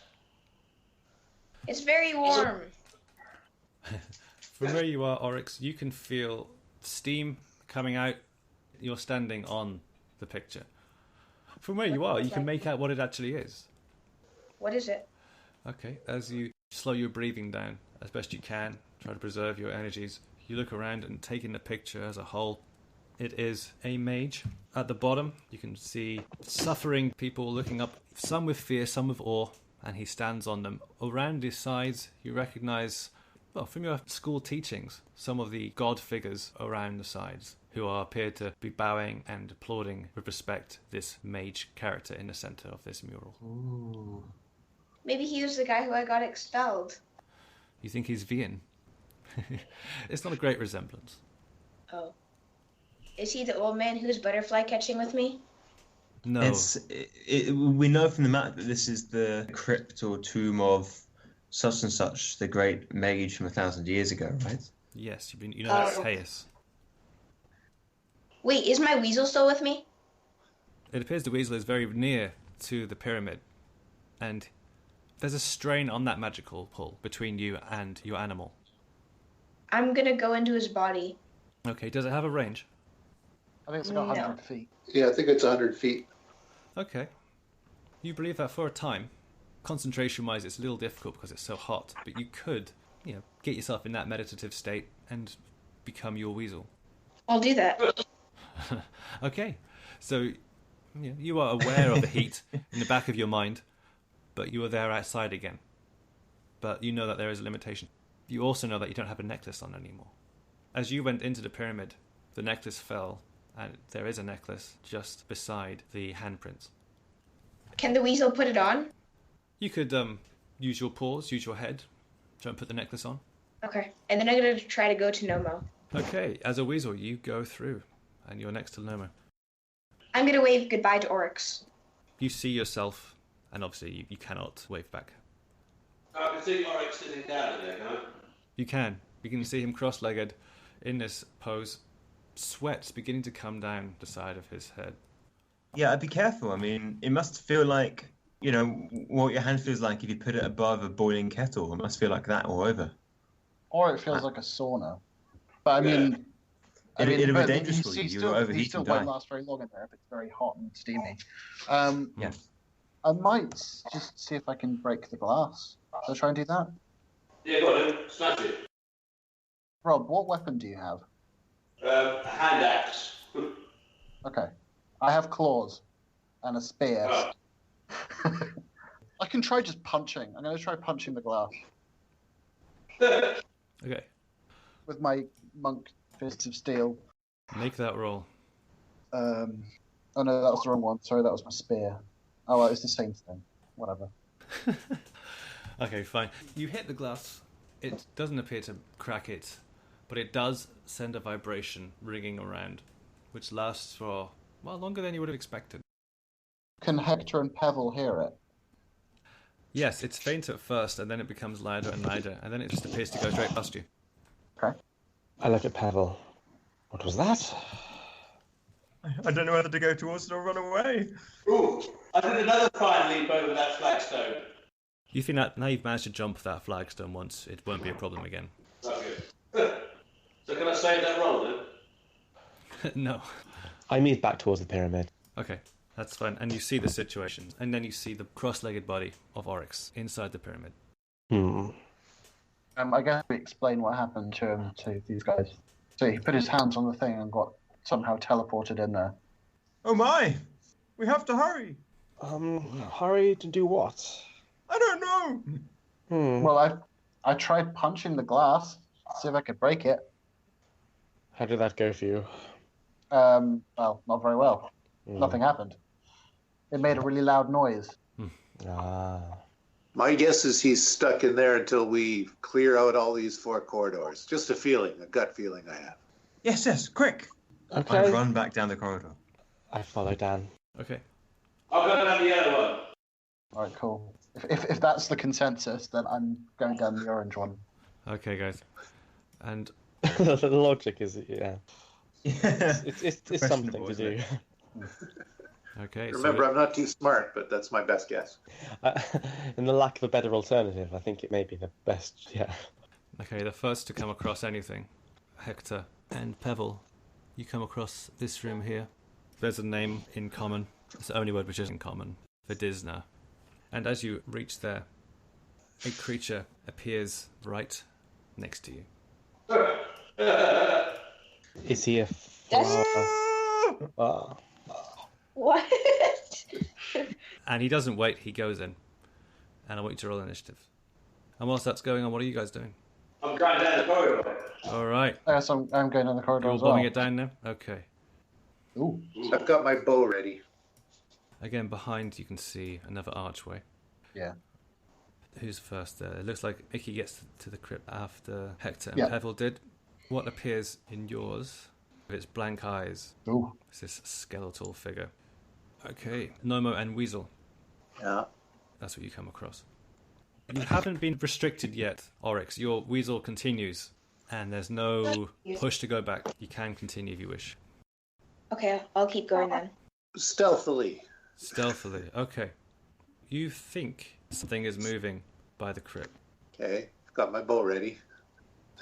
Speaker 6: It's very warm.
Speaker 1: From where you are, Oryx, you can feel steam coming out. You're standing on the picture. From where you are, you can make out what it actually is.
Speaker 6: What is it?
Speaker 1: Okay, as you slow your breathing down as best you can, try to preserve your energies, You look around and take in the picture as a whole. It is a mage. At the bottom, you can see suffering people looking up, some with fear, some with awe, and he stands on them. Around his sides, you recognize, well, from your school teachings, some of the god figures around the sides who appear to be bowing and applauding with respect this mage character in the center of this mural.
Speaker 5: Ooh.
Speaker 6: Maybe he was the guy who I got expelled.
Speaker 1: You think he's Vian? It's not a great resemblance.
Speaker 6: Oh. Is he the old man who's butterfly catching with me?
Speaker 1: No.
Speaker 5: We know from the map that this is the crypt or tomb of such and such, the great mage from 1,000 years ago, right?
Speaker 1: Yes, you know that's Hayes.
Speaker 6: Wait, is my weasel still with me?
Speaker 1: It appears the weasel is very near to the pyramid, and there's a strain on that magical pull between you and your animal.
Speaker 6: I'm gonna go into his body.
Speaker 1: Okay, does it have a range?
Speaker 3: I think it's like 100
Speaker 6: No.
Speaker 3: feet.
Speaker 4: Yeah, I think it's 100 feet.
Speaker 1: Okay. You believe that for a time, concentration-wise, it's a little difficult because it's so hot, but you could, get yourself in that meditative state and become your weasel.
Speaker 6: I'll do that.
Speaker 1: Okay, so you are aware of the heat in the back of your mind, but you are there outside again. But you know that there is a limitation. You also know that you don't have a necklace on anymore. As you went into the pyramid, the necklace fell, and there is a necklace just beside the handprints.
Speaker 6: Can the weasel put it on?
Speaker 1: You could use your paws, use your head, try and put the necklace on.
Speaker 6: Okay. And then I'm gonna try to go to Nomo.
Speaker 1: Okay, as a weasel, you go through, and you're next to Nomo.
Speaker 6: I'm gonna wave goodbye to Oryx.
Speaker 1: You see yourself, and obviously you cannot wave back.
Speaker 7: I can see Oryx sitting down there, no?
Speaker 1: You can. You can see him cross-legged in this pose, sweat beginning to come down the side of his head.
Speaker 5: Yeah, I'd be careful. I mean, it must feel like, what your hand feels like if you put it above a boiling kettle. It must feel like that all over.
Speaker 3: Or it feels like a sauna. But I mean...
Speaker 5: It'd be
Speaker 3: but
Speaker 5: dangerous for you.
Speaker 3: he
Speaker 5: You'll
Speaker 3: still,
Speaker 5: overheat
Speaker 3: he still
Speaker 5: and
Speaker 3: won't
Speaker 5: die.
Speaker 3: last very long in there if it's very hot and steamy.
Speaker 5: Yeah.
Speaker 3: I might just see if I can break the glass. Shall I try and do that?
Speaker 7: Yeah, go on then. Smash it.
Speaker 3: Rob, what weapon do you have?
Speaker 7: A hand axe.
Speaker 3: Okay. I have claws and a spear.
Speaker 7: Oh.
Speaker 3: I can try just punching. I'm going to try punching the glass
Speaker 1: Okay,
Speaker 3: with my monk fists of steel.
Speaker 1: make that roll.
Speaker 3: Oh no, that was the wrong one. Sorry, that was my spear. Oh, well, it's the same thing. Whatever.
Speaker 1: Okay, fine. You hit the glass. It doesn't appear to crack it, but it does send a vibration ringing around, which lasts for, longer than you would have expected.
Speaker 3: Can Hector and Pebble hear it?
Speaker 1: Yes, it's faint at first, and then it becomes louder and louder, and then it just appears to go straight past you.
Speaker 3: Okay.
Speaker 2: I look at Pebble. What was that?
Speaker 5: I don't know whether to go towards it or run away.
Speaker 7: Ooh, I did another fine leap over that flagstone.
Speaker 1: You think that now you've managed to jump that flagstone once, it won't be a problem again.
Speaker 7: That's good. So can I save that roll then?
Speaker 1: No.
Speaker 2: I move back towards the pyramid.
Speaker 1: Okay, that's fine. And you see the situation, and then you see the cross-legged body of Oryx inside the pyramid.
Speaker 3: I guess we explain what happened to these guys. So he put his hands on the thing and got somehow teleported in there.
Speaker 5: Oh my! We have to hurry.
Speaker 2: Hurry to do what?
Speaker 5: I don't know.
Speaker 3: Well, I tried punching the glass, see if I could break it.
Speaker 2: How did that go for you?
Speaker 3: Well, not very well. Nothing happened. It made a really loud noise.
Speaker 4: My guess is he's stuck in there until we clear out all these 4 corridors. Just a feeling, a gut feeling I have.
Speaker 5: Yes, quick.
Speaker 2: Okay.
Speaker 5: I run back down the corridor.
Speaker 2: I follow Dan.
Speaker 1: Okay.
Speaker 7: I'll go down the yellow one.
Speaker 3: All right, cool. If that's the consensus, then I'm going down the orange one.
Speaker 1: Okay, guys. And
Speaker 2: The logic is, yeah.
Speaker 5: Yeah.
Speaker 2: It's something to do.
Speaker 1: okay,
Speaker 4: Remember, I'm not too smart, but that's my best guess.
Speaker 2: In the lack of a better alternative, I think it may be the best, yeah.
Speaker 1: Okay, the first to come across anything, Hector and Pebble, you come across this room here. There's a name in common. It's the only word which is in common. Vedisna. And as you reach there, a creature appears right next to you.
Speaker 2: Is he a
Speaker 6: What?
Speaker 1: And he doesn't wait, he goes in. And I want you to roll initiative. And whilst that's going on, what are you guys doing?
Speaker 7: I'm going down the corridor.
Speaker 1: All right.
Speaker 3: I guess I'm going down the corridor
Speaker 1: You're all
Speaker 3: as well.
Speaker 1: bombing it down now? Okay.
Speaker 3: Ooh.
Speaker 4: I've got my bow ready.
Speaker 1: Again, behind you can see another archway.
Speaker 3: Yeah.
Speaker 1: Who's first there? It looks like Icky gets to the crypt after Hector and
Speaker 3: Yeah.
Speaker 1: Pevel did. What appears in yours, with its blank eyes,
Speaker 3: Ooh.
Speaker 1: is this skeletal figure. Okay. Nomo and Weasel.
Speaker 4: Yeah.
Speaker 1: That's what you come across. You haven't been restricted yet, Oryx. Your Weasel continues. And there's no push to go back. You can continue if you wish.
Speaker 6: Okay, I'll keep going then.
Speaker 4: Stealthily.
Speaker 1: Stealthily. Okay. You think something is moving by the crypt.
Speaker 4: Okay. I've got my bow ready.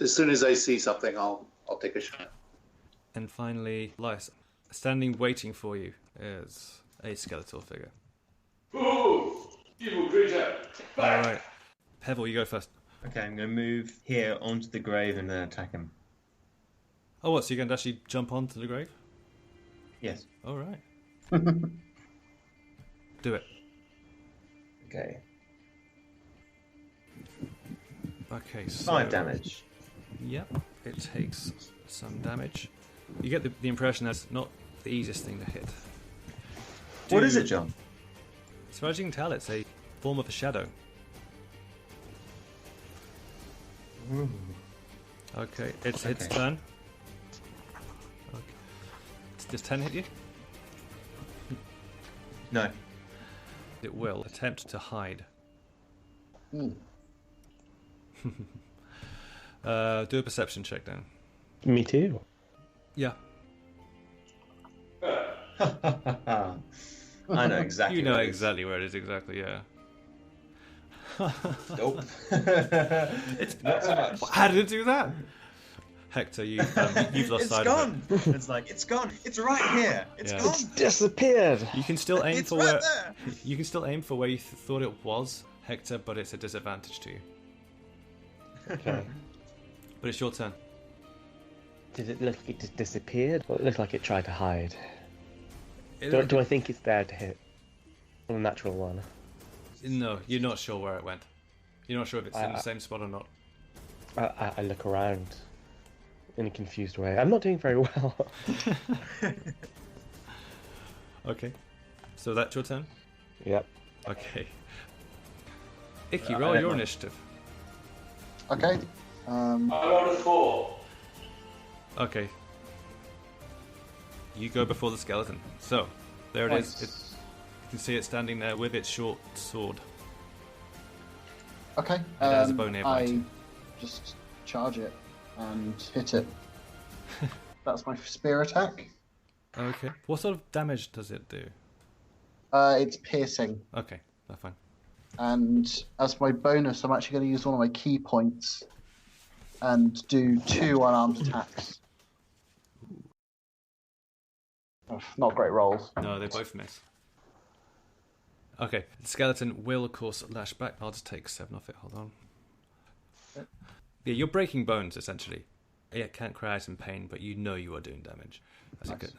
Speaker 4: As soon as I see something, I'll take a shot.
Speaker 1: And finally, Lice. Standing waiting for you is a skeletal figure.
Speaker 7: Ooh, evil creature.
Speaker 1: All right. Pevel, you go first.
Speaker 5: Okay, I'm going to move here onto the grave and then attack him.
Speaker 1: Oh, what? So you're going to actually jump onto the grave?
Speaker 5: Yes.
Speaker 1: All right. Do it.
Speaker 5: Okay.
Speaker 1: Okay, so...
Speaker 5: 5 damage.
Speaker 1: Yep, it takes some damage. You get the impression that's not the easiest thing to hit.
Speaker 5: What is it, John?
Speaker 1: As far as you can tell, it's a form of a shadow.
Speaker 5: Ooh.
Speaker 1: Okay, it's its
Speaker 5: Okay.
Speaker 1: turn. Okay. Does 10 hit you?
Speaker 5: No.
Speaker 1: It will attempt to hide.
Speaker 3: Hmm.
Speaker 1: Do a perception check then.
Speaker 2: Me too.
Speaker 1: Yeah.
Speaker 5: I know exactly.
Speaker 1: You know
Speaker 5: where it is.
Speaker 1: exactly where it is, exactly, yeah.
Speaker 5: Nope.
Speaker 1: It's,
Speaker 5: Not so much.
Speaker 1: how did it do that? Hector, you've lost
Speaker 5: It's
Speaker 1: sight
Speaker 5: gone.
Speaker 1: of it.
Speaker 5: It's like it's gone. It's right here. It's
Speaker 1: Yeah.
Speaker 5: gone.
Speaker 2: It's disappeared.
Speaker 1: You can still aim
Speaker 5: It's
Speaker 1: for
Speaker 5: right
Speaker 1: where
Speaker 5: there.
Speaker 1: you can still aim for where you thought it was, Hector, but it's a disadvantage to you.
Speaker 2: Okay.
Speaker 1: But it's your turn.
Speaker 2: Did it look like it just disappeared? Or it looked like it tried to hide?
Speaker 1: It-
Speaker 2: Do I think it's there to hit? A natural one.
Speaker 1: No, you're not sure where it went. You're not sure if it's in the
Speaker 2: I-
Speaker 1: same spot or not.
Speaker 2: I look around in a confused way. I'm not doing very well.
Speaker 1: Okay. So that's your turn?
Speaker 2: Yep.
Speaker 1: Okay. Icky,
Speaker 5: I
Speaker 1: roll
Speaker 5: don't
Speaker 1: your
Speaker 5: know.
Speaker 1: initiative.
Speaker 3: Okay.
Speaker 7: I rolled a 4.
Speaker 1: Okay. You go before the skeleton. So, there it is.
Speaker 3: Nice.
Speaker 1: You can see it standing there with its short sword.
Speaker 3: Okay.
Speaker 1: has a bow nearby
Speaker 3: I
Speaker 1: too.
Speaker 3: just charge it and hit it. That's my spear attack.
Speaker 1: Okay. What sort of damage does it do?
Speaker 3: It's piercing.
Speaker 1: Okay, that's fine.
Speaker 3: And as my bonus, I'm actually going to use one of my key points and do 2 unarmed attacks. Oh, not great rolls.
Speaker 1: No, they both miss. Okay, the skeleton will, of course, lash back. I'll just take 7 off it. Hold on. Yeah, you're breaking bones, essentially. It can't cry out in pain, but you know you are doing damage.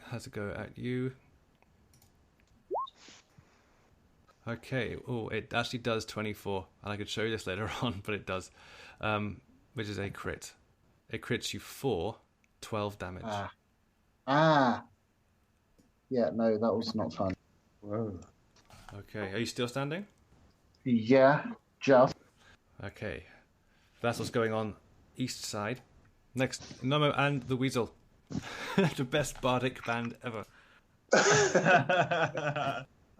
Speaker 1: Has a go at you. Okay, oh, it actually does 24. And I could show you this later on, but it does. Which is a crit. It crits you for 12 damage.
Speaker 3: Ah. Yeah, no, that was not fun.
Speaker 2: Whoa.
Speaker 1: Okay, are you still standing?
Speaker 3: Yeah, just.
Speaker 1: Okay. That's what's going on east side. Next, Nomo and the Weasel. The best bardic band ever.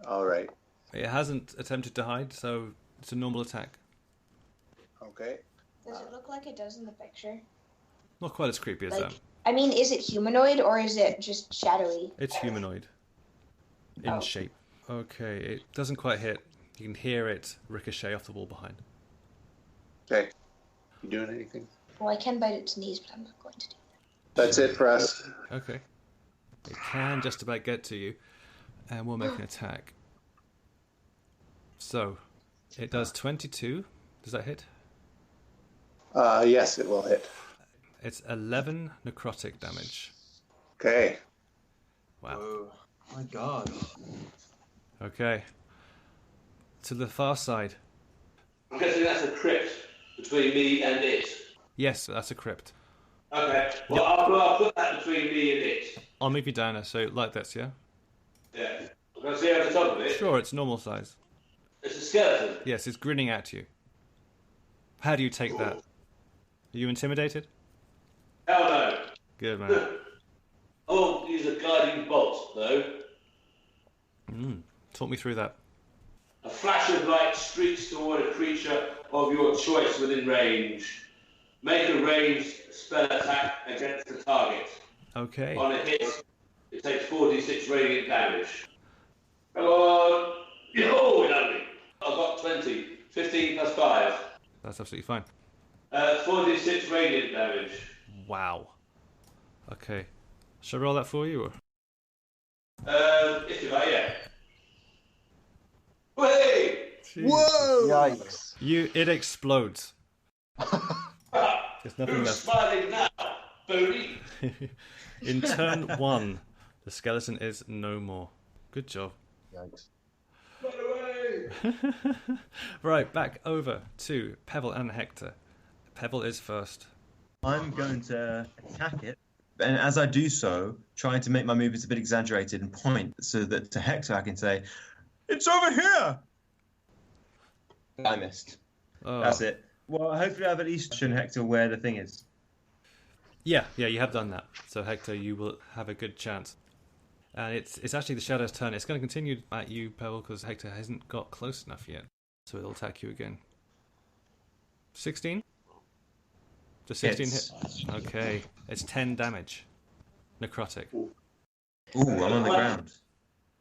Speaker 4: All right.
Speaker 1: It hasn't attempted to hide, so it's a normal attack.
Speaker 4: Okay.
Speaker 6: Does it look like it does in the picture?
Speaker 1: Not quite as creepy as
Speaker 6: Like,
Speaker 1: that.
Speaker 6: I mean, is it humanoid or is it just shadowy?
Speaker 1: It's humanoid in
Speaker 6: Oh.
Speaker 1: shape. Okay, it doesn't quite hit. You can hear it ricochet off the wall behind.
Speaker 4: Okay. You doing anything?
Speaker 6: Well, I can bite its knees, but I'm not going to do
Speaker 4: That's it for us.
Speaker 1: Okay. It can just about get to you, and we'll make an attack. So, it does 22. Does that hit?
Speaker 4: Yes, it will hit.
Speaker 1: It's 11 necrotic damage.
Speaker 4: Okay.
Speaker 1: Wow.
Speaker 5: Oh my god.
Speaker 1: Okay. To the far side.
Speaker 7: I'm guessing that's a crypt between me and it.
Speaker 1: Yes, that's a crypt.
Speaker 7: Okay. Well, I'll put that between me and it.
Speaker 1: I'll move you down, so like this, yeah?
Speaker 7: Yeah. Can I see over the top of it?
Speaker 1: Sure, it's normal size.
Speaker 7: It's a skeleton.
Speaker 1: Yes, it's grinning at you. How do you take that? Are you intimidated?
Speaker 7: Hell no.
Speaker 1: Good, man.
Speaker 7: I won't use a guiding bolt, though.
Speaker 1: Talk me through that.
Speaker 7: A flash of light streaks toward a creature of your choice within range. Make a ranged spell attack against the target.
Speaker 1: Okay.
Speaker 7: On a hit, it takes 4d6 radiant damage. Come on! Oh, lovely. I've got 20. 15 plus 5.
Speaker 1: That's absolutely fine.
Speaker 7: 4d6 radiant damage.
Speaker 1: Wow. Okay. Shall I roll that for you? Or?
Speaker 7: If you like, yeah. Hey!
Speaker 3: Whoa! Yikes.
Speaker 1: It explodes. There's nothing
Speaker 7: Who's
Speaker 1: left.
Speaker 7: smiling now, Bodie?
Speaker 1: In turn 1, the skeleton is no more. Good job.
Speaker 3: Yikes.
Speaker 7: Run away!
Speaker 1: Right, back over to Pebble and Hector. Pebble is first.
Speaker 5: I'm going to attack it, and as I do so, trying to make my movements a bit exaggerated and point so that to Hector I can say, "It's over here!" I missed.
Speaker 1: Oh.
Speaker 5: That's it. Well, hopefully I've at least shown Hector where the thing is.
Speaker 1: Yeah, you have done that. So Hector, you will have a good chance. And it's actually the Shadow's turn. It's going to continue at you, Pebble, because Hector hasn't got close enough yet. So it'll attack you again. 16? Does 16 hit? Okay. It's 10 damage. Necrotic.
Speaker 5: Ooh, I'm on the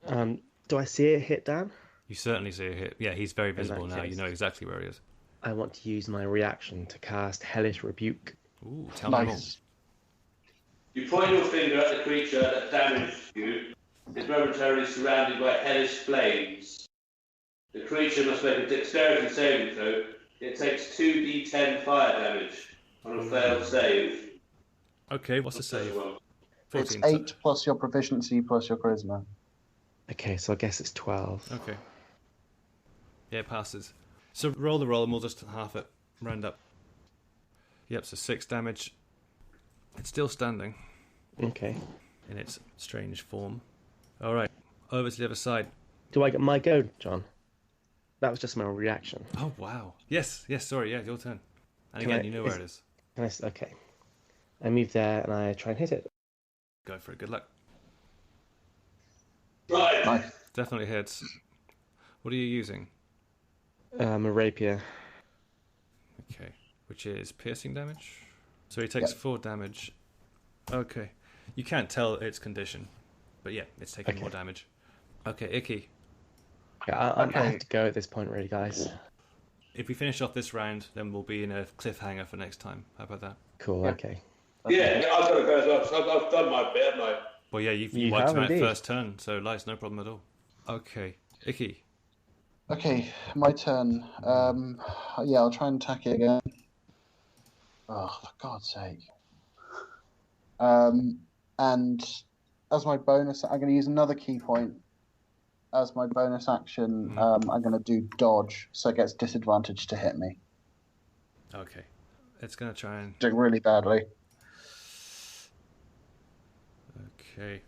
Speaker 5: ground.
Speaker 2: Do I see it hit Dan?
Speaker 1: You certainly see a hit. Yeah, he's very visible
Speaker 2: that
Speaker 1: now.
Speaker 2: case.
Speaker 1: You know exactly where he is.
Speaker 2: I want to use my reaction to cast Hellish Rebuke.
Speaker 1: Ooh, tell me more.
Speaker 3: Nice.
Speaker 7: You point your finger at the creature that damaged you. It's momentarily surrounded by hellish flames. The creature must make a dexterity saving throw. It takes 2d10 fire damage on a failed save.
Speaker 1: Okay, what's the save? 14.
Speaker 3: It's 8 plus your proficiency plus your charisma.
Speaker 2: Okay, so I guess it's 12.
Speaker 1: Okay. Yeah, it passes. So roll the roll and we'll just half it. Round up. Yep, so 6 damage. It's still standing
Speaker 2: Okay.
Speaker 1: in its strange form. Alright, over to the other side.
Speaker 2: Do I get my go, John? That was just my reaction.
Speaker 1: Oh, wow. Yes, sorry, yeah, your turn. And
Speaker 2: Can
Speaker 1: again,
Speaker 2: I-
Speaker 1: you know where it is.
Speaker 2: Okay. I move there and I try and hit it.
Speaker 1: Go for it, good luck.
Speaker 7: Right.
Speaker 3: Nice.
Speaker 1: Definitely hits. What are you using?
Speaker 2: A rapier.
Speaker 1: Okay, which is piercing damage. So he takes
Speaker 3: Yep.
Speaker 1: 4 damage. Okay. You can't tell its condition. But yeah, it's taking
Speaker 2: Okay.
Speaker 1: more damage. Okay, Icky.
Speaker 2: Yeah, I
Speaker 3: Okay.
Speaker 2: have to go at this point, really, guys.
Speaker 1: If we finish off this round, then we'll be in a cliffhanger for next time. How about that?
Speaker 2: Cool,
Speaker 3: Yeah.
Speaker 2: okay.
Speaker 7: Yeah, I've got to go as well. So I've done my bit, haven't I?
Speaker 1: Well, yeah, you
Speaker 2: You
Speaker 1: wiped
Speaker 2: have
Speaker 1: him out
Speaker 2: indeed.
Speaker 1: first turn, so light's no problem at all. Okay, Icky.
Speaker 3: Okay, my turn. Yeah, I'll try and attack it again. Oh, for God's sake. And as my bonus, I'm going to use another key point. As my bonus action, I'm going to do dodge, so it gets disadvantage to hit me.
Speaker 1: Okay. It's going to try and...
Speaker 3: Doing really badly.
Speaker 1: Okay.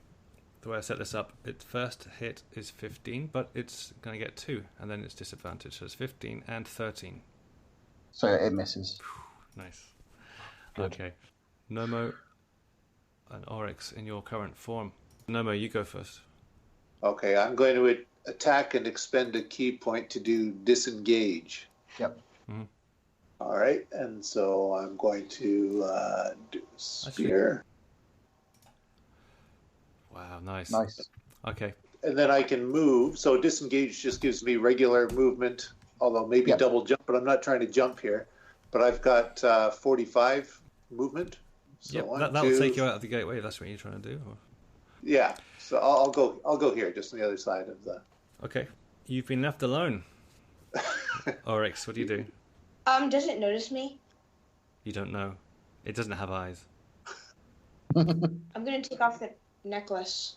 Speaker 1: The way I set this up, its first hit is 15, but it's going to get 2, and then it's disadvantage. So it's 15 and 13.
Speaker 3: So it misses.
Speaker 1: Nice.
Speaker 3: Good.
Speaker 1: Okay. Nomo and Oryx in your current form. Nomo, you go first.
Speaker 4: Okay, I'm going to attack and expend a key point to do disengage.
Speaker 3: Yep.
Speaker 4: All right, and so I'm going to do spear.
Speaker 1: Wow, nice.
Speaker 3: Nice.
Speaker 1: Okay.
Speaker 4: And then I can move. So disengage just gives me regular movement, although maybe
Speaker 3: Yep.
Speaker 4: double jump, but I'm not trying to jump here. But I've got 45 movement. So
Speaker 1: Yep,
Speaker 4: one,
Speaker 1: that'll
Speaker 4: two-
Speaker 1: take you out of the gateway if that's what you're trying to do. Or...
Speaker 4: Yeah, so I'll go here, just on the other side of the.
Speaker 1: Okay. You've been left alone. Oryx, what do you do?
Speaker 6: Does it notice me?
Speaker 1: You don't know. It doesn't have eyes.
Speaker 6: I'm gonna take off the necklace.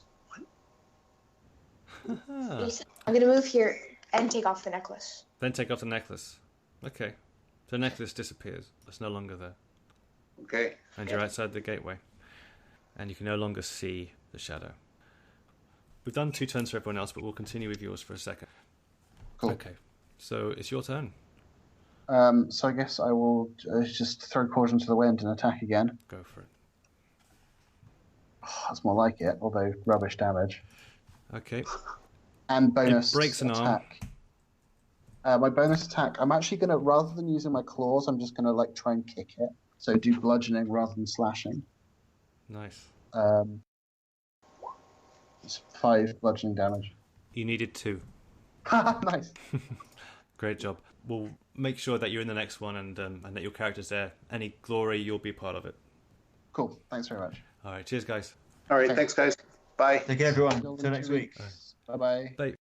Speaker 1: Ah.
Speaker 6: I'm gonna move here and take off the necklace.
Speaker 1: Then take off the necklace. Okay. The necklace disappears. It's no longer there.
Speaker 4: Okay.
Speaker 1: And you're outside the gateway. And you can no longer see the shadow. We've done 2 turns for everyone else, but we'll continue with yours for a second.
Speaker 3: Cool.
Speaker 1: Okay. So it's your turn.
Speaker 3: So I guess I will just throw caution to the wind and attack again.
Speaker 1: Go for it.
Speaker 3: Oh, that's more like it, although rubbish damage.
Speaker 1: Okay.
Speaker 3: And bonus
Speaker 1: It breaks an arm.
Speaker 3: attack. My bonus attack, I'm actually going to, rather than using my claws, I'm just going to like try and kick it. So do bludgeoning rather than slashing.
Speaker 1: Nice.
Speaker 3: It's 5 bludgeoning damage.
Speaker 1: You needed 2.
Speaker 3: Nice.
Speaker 1: Great job. We'll make sure that you're in the next one and that your character's there. Any glory, you'll be part of it.
Speaker 3: Cool. Thanks very much.
Speaker 1: All right. Cheers, guys.
Speaker 4: All right.
Speaker 3: Okay.
Speaker 4: Thanks, guys. Bye.
Speaker 5: Take care, everyone. Till next week.
Speaker 3: Bye-bye.
Speaker 1: Bye.